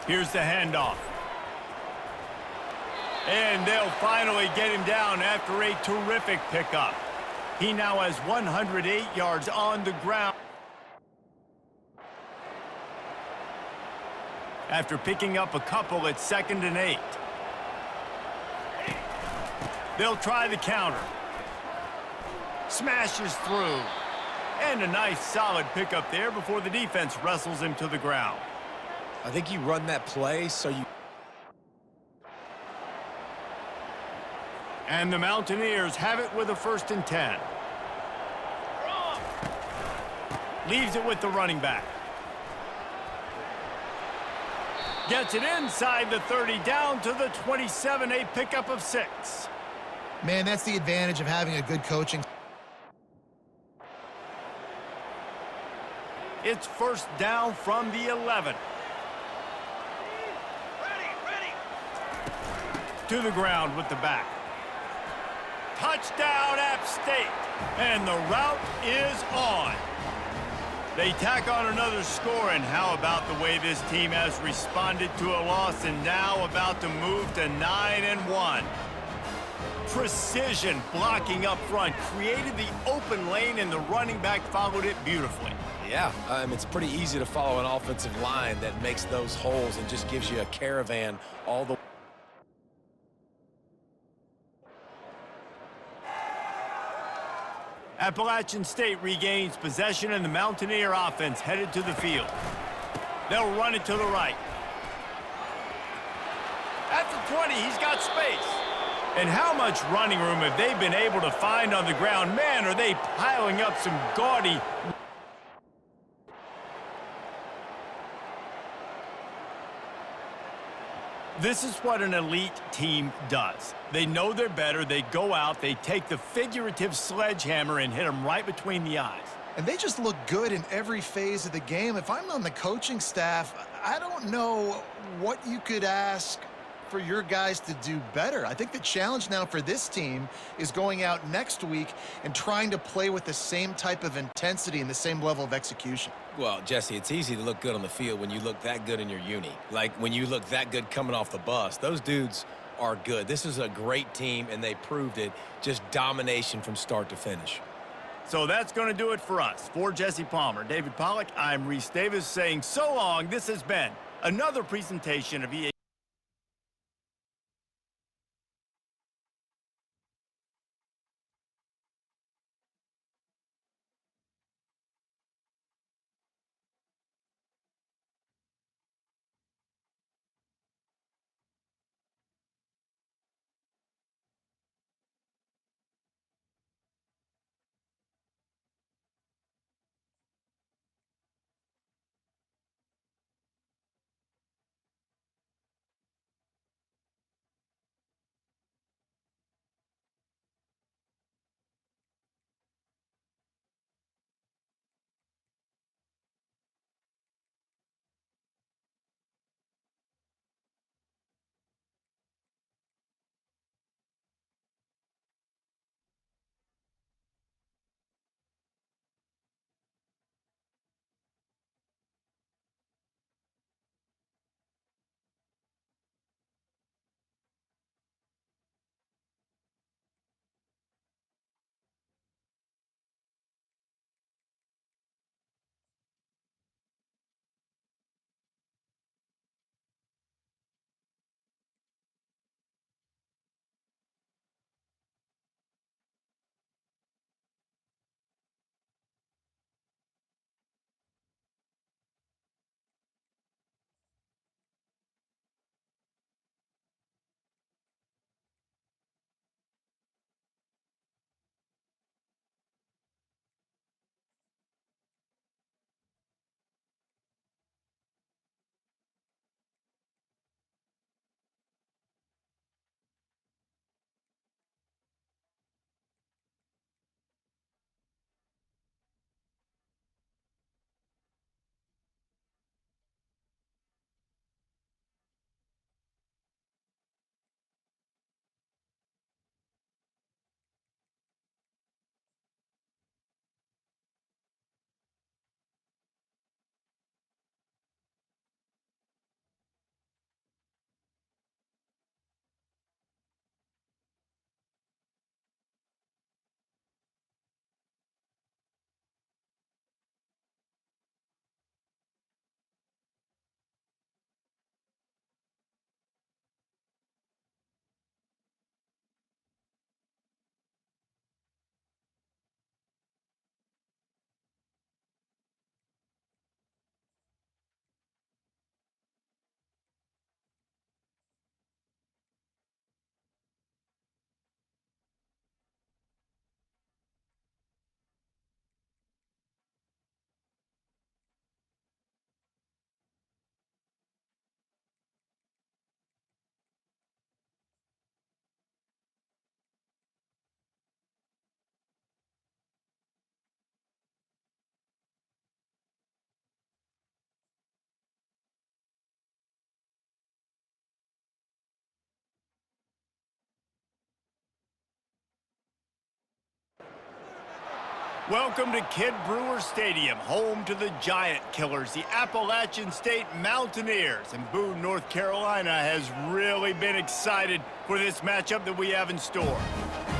[SPEAKER 2] Here's the handoff. And they'll finally get him down after a terrific pickup. He now has 108 yards on the ground after picking up a couple at 2nd and 8. They'll try the counter. Smashes through. And a nice solid pickup there before the defense wrestles him to the ground.
[SPEAKER 4] I think you run that play so you...
[SPEAKER 2] And the Mountaineers have it with a 1st and 10. Leaves it with the running back. Gets it inside the 30, down to the 27, a pickup of 6.
[SPEAKER 7] Man, that's the advantage of having a good coaching.
[SPEAKER 2] It's 1st down from the 11.
[SPEAKER 6] Ready.
[SPEAKER 2] To the ground with the back. Touchdown, App State. And the route is on. They tack on another score, and how about the way this team has responded to a loss and now about to move to 9-1. Precision blocking up front created the open lane, and the running back followed it beautifully.
[SPEAKER 4] Yeah, it's pretty easy to follow an offensive line that makes those holes and just gives you a caravan all the...
[SPEAKER 2] Appalachian State regains possession, and the Mountaineer offense headed to the field. They'll run it to the right. At the 20, he's got space. And how much running room have they been able to find on the ground? Man, are they piling up some gaudy... This is what an elite team does. They know they're better. They go out, they take the figurative sledgehammer and hit them right between the eyes.
[SPEAKER 3] And they just look good in every phase of the game. If I'm on the coaching staff, I don't know what you could ask for your guys to do better. I think the challenge now for this team is going out next week and trying to play with the same type of intensity and the same level of execution.
[SPEAKER 4] Well, Jesse, it's easy to look good on the field when you look that good in your uni. Like when you look that good coming off the bus. Those dudes are good. This is a great team, and they proved it. Just domination from start to finish.
[SPEAKER 2] So that's going to do it for us. For Jesse Palmer, David Pollack, I'm Reese Davis saying so long. This has been another presentation of EA. Welcome to Kid Brewer Stadium, home to the Giant Killers, the Appalachian State Mountaineers. And Boone, North Carolina has really been excited for this matchup that we have in store.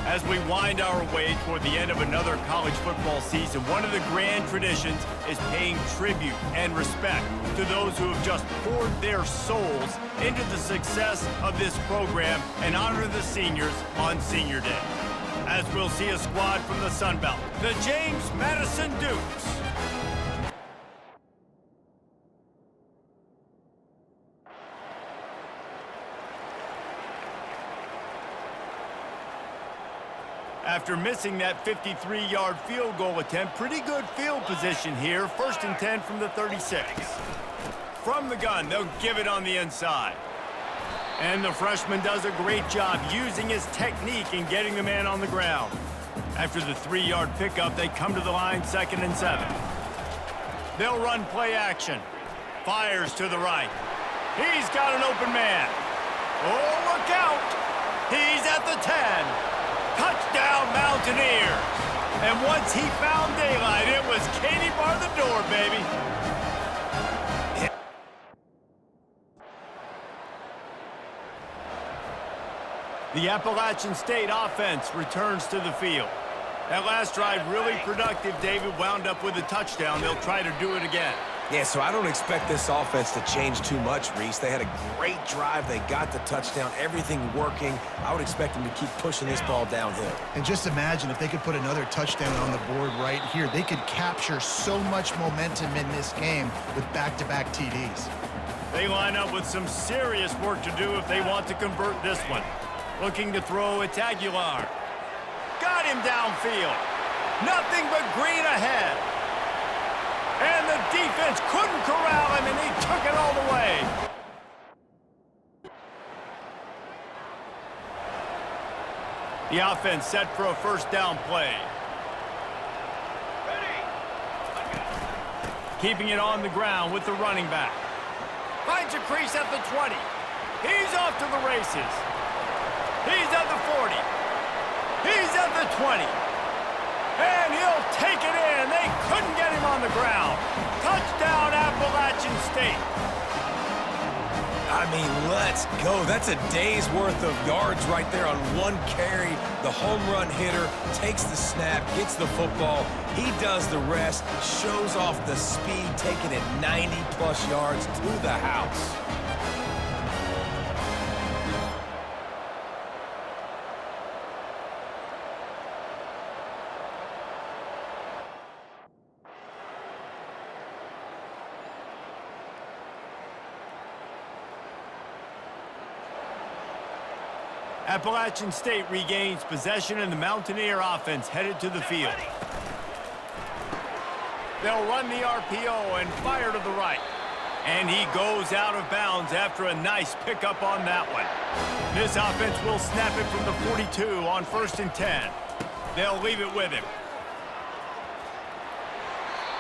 [SPEAKER 2] As we wind our way toward the end of another college football season, one of the grand traditions is paying tribute and respect to those who have just poured their souls into the success of this program and honor the seniors on Senior Day. As we'll see a squad from the Sun Belt, the James Madison Dukes. After missing that 53-yard field goal attempt, pretty good field position here. 1st and 10 from the 36. From the gun, they'll give it on the inside. And the freshman does a great job using his technique and getting the man on the ground. After the 3-yard pickup, they come to the line 2nd and 7. They'll run play action. Fires to the right. He's got an open man. Oh, look out! He's at the 10. Touchdown, Mountaineers. And once he found daylight, it was Katie bar the door, baby. The Appalachian State offense returns to the field. That last drive really productive. David wound up with a touchdown. They'll try to do it again.
[SPEAKER 4] Yeah, so I don't expect this offense to change too much, Reese. They had a great drive. They got the touchdown. Everything working. I would expect them to keep pushing this ball downhill.
[SPEAKER 7] And just imagine if they could put another touchdown on the board right here. They could capture so much momentum in this game with back-to-back TDs.
[SPEAKER 2] They line up with some serious work to do if they want to convert this one. Looking to throw, it's Aguilar. Got him downfield. Nothing but green ahead. And the defense couldn't corral him, and he took it all the way. The offense set for a 1st down play. Keeping it on the ground with the running back. Finds a crease at the 20. He's off to the races. He's at the 40. He's at the 20. And he'll take it in. They couldn't get him on the ground. Touchdown, Appalachian State.
[SPEAKER 4] I mean, let's go. That's a day's worth of yards right there on one carry. The home run hitter takes the snap, gets the football. He does the rest, shows off the speed, taking it 90-plus yards to the house.
[SPEAKER 2] Appalachian State regains possession, and the Mountaineer offense headed to the field. They'll run the RPO and fire to the right. And he goes out of bounds after a nice pickup on that one. This offense will snap it from the 42 on 1st and 10. They'll leave it with him.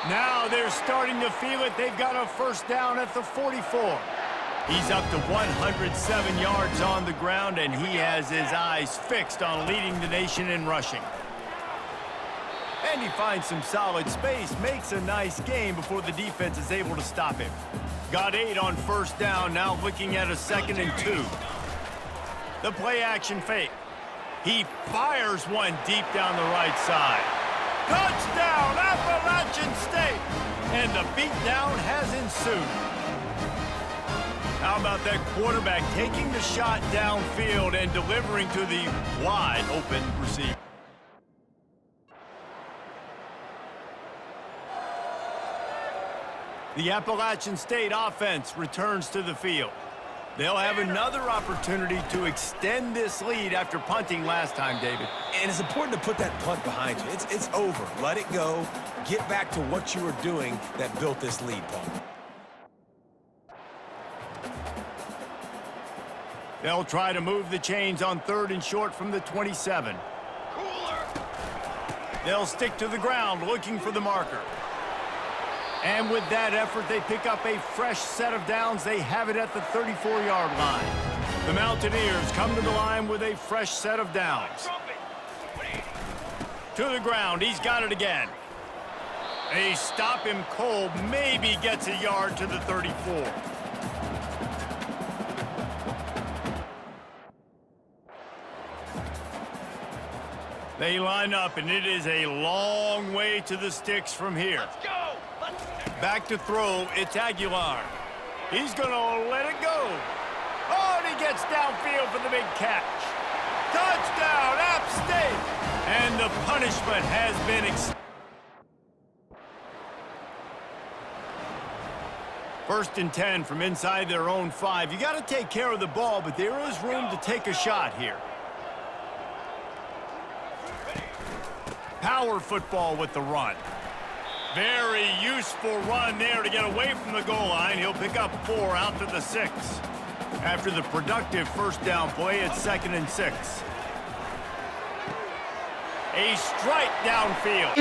[SPEAKER 2] Now they're starting to feel it. They've got a 1st down at the 44. He's up to 107 yards on the ground, and he has his eyes fixed on leading the nation in rushing. And he finds some solid space, makes a nice gain before the defense is able to stop him. Got 8 on 1st down, now looking at a 2nd and 2. The play action fake. He fires one deep down the right side. Touchdown, Appalachian State! And the beatdown has ensued. How about that quarterback taking the shot downfield and delivering to the wide open receiver? The Appalachian State offense returns to the field. They'll have another opportunity to extend this lead after punting last time, David.
[SPEAKER 4] And it's important to put that punt behind you. It's over. Let it go. Get back to what you were doing that built this lead, Paul.
[SPEAKER 2] They'll try to move the chains on 3rd and short from the 27.
[SPEAKER 6] Cooler.
[SPEAKER 2] They'll stick to the ground looking for the marker. And with that effort, they pick up a fresh set of downs. They have it at the 34-yard line. The Mountaineers come to the line with a fresh set of downs. To the ground. He's got it again. They stop him cold. Maybe gets a yard to the 34. They line up, and it is a long way to the sticks from here.
[SPEAKER 6] Let's go.
[SPEAKER 2] Back to throw. It's Aguilar. He's going to let it go. Oh, and he gets downfield for the big catch. Touchdown, App State. And the punishment has been First and 10 from inside their own 5. You got to take care of the ball, but there is room to take a shot here. Power football with the run. Very useful run there to get away from the goal line. He'll pick up 4 out to the 6. After the productive first down play, it's 2nd and 6. A strike downfield.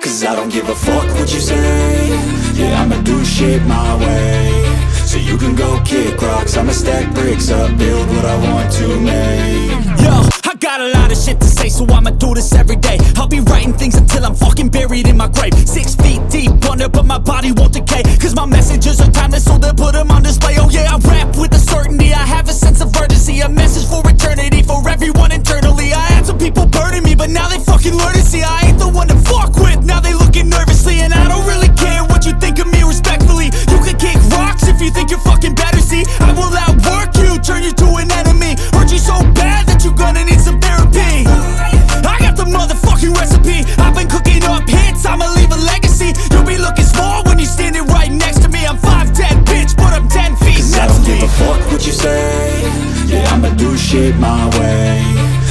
[SPEAKER 8] Cause I don't give a fuck what you say. Yeah, I'ma do shit my way. So you can go kick rocks, I'ma stack bricks up, build what I want to make. Yo, I got a lot of shit to say, so I'ma do this every day. I'll be writing things until I'm fucking buried in my grave. 6 feet deep under, but my body won't decay. Cause my messages are timeless, so they'll put them on display. Oh yeah, I rap with a certainty, I have a sense of urgency. A message for eternity, for everyone internally. I had some people burning me, but now they fucking learn to see I ain't the one to fuck with, now they looking nervously. And I don't really care what you think of me respectfully. You can kick rocks if you think you're fucking better, see I will outwork you, turn you to an enemy. Hurt you so bad that you're gonna need some therapy. I got the motherfucking recipe, I've been cooking up hits, I'ma leave a legacy. You'll be looking small when you're standing right next to me. I'm 5'10", bitch, but I'm 10 feet. Cause I don't give a fuck what you say. Yeah, I'ma do shit my way.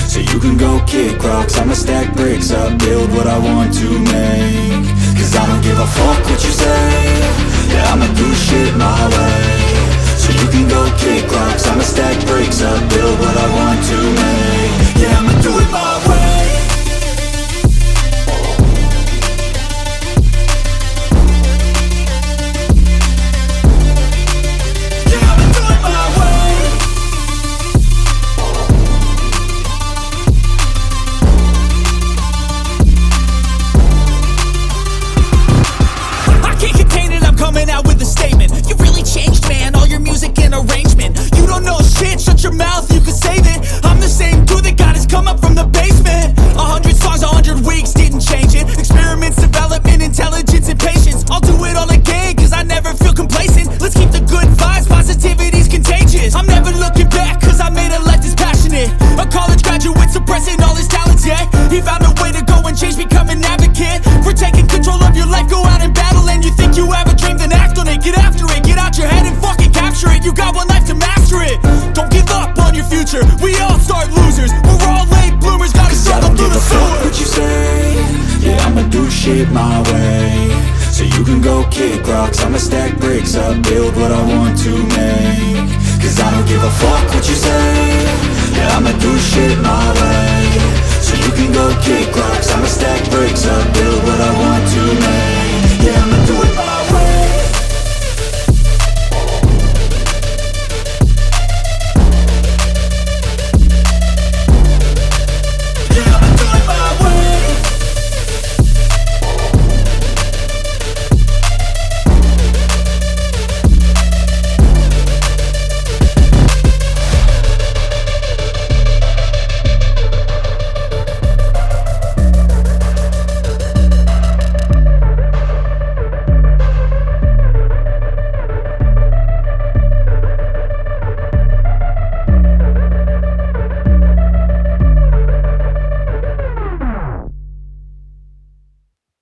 [SPEAKER 8] So you can go kick rocks, I'ma stack bricks up, build what I want to make. Cause I don't give a fuck what you say. Yeah, I'ma do shit my way. So you can go kick rocks, I'ma stack bricks up, build what I want to make. Yeah, I'ma do it my way. Yeah, I'ma do it my way. I can't contain it, I'm coming out with a statement. You really changed, man, all your music and arrangement. You don't know shit, shut your mouth, you can save it. I'm the same dude that got his come up from the basement. 100 songs, 100 weeks, didn't change it. Experiments, development, intelligence, and patience. I'll do it all again, cause I never feel complacent. Let's keep the good vibes, positivity's contagious. I'm never looking back, cause I made a life that's passionate. A college graduate suppressing all his talents, yeah. He found a way to go and change, become an advocate. For taking control of your life, go out and battle. And you think you have a dream, then act on it. Get after it, get out your head and fucking capture it. You got one life to master it. Don't give up on your future, we all start losers. We're all late bloomers, gotta struggle through the sewer. What you say? Yeah, I'ma do shit my way. So you can go kick rocks, I'ma stack bricks up, build what I want to make. Cause I don't give a fuck what you say. Yeah, I'ma do shit my way. So you can go kick rocks, I'ma stack bricks up, build what I want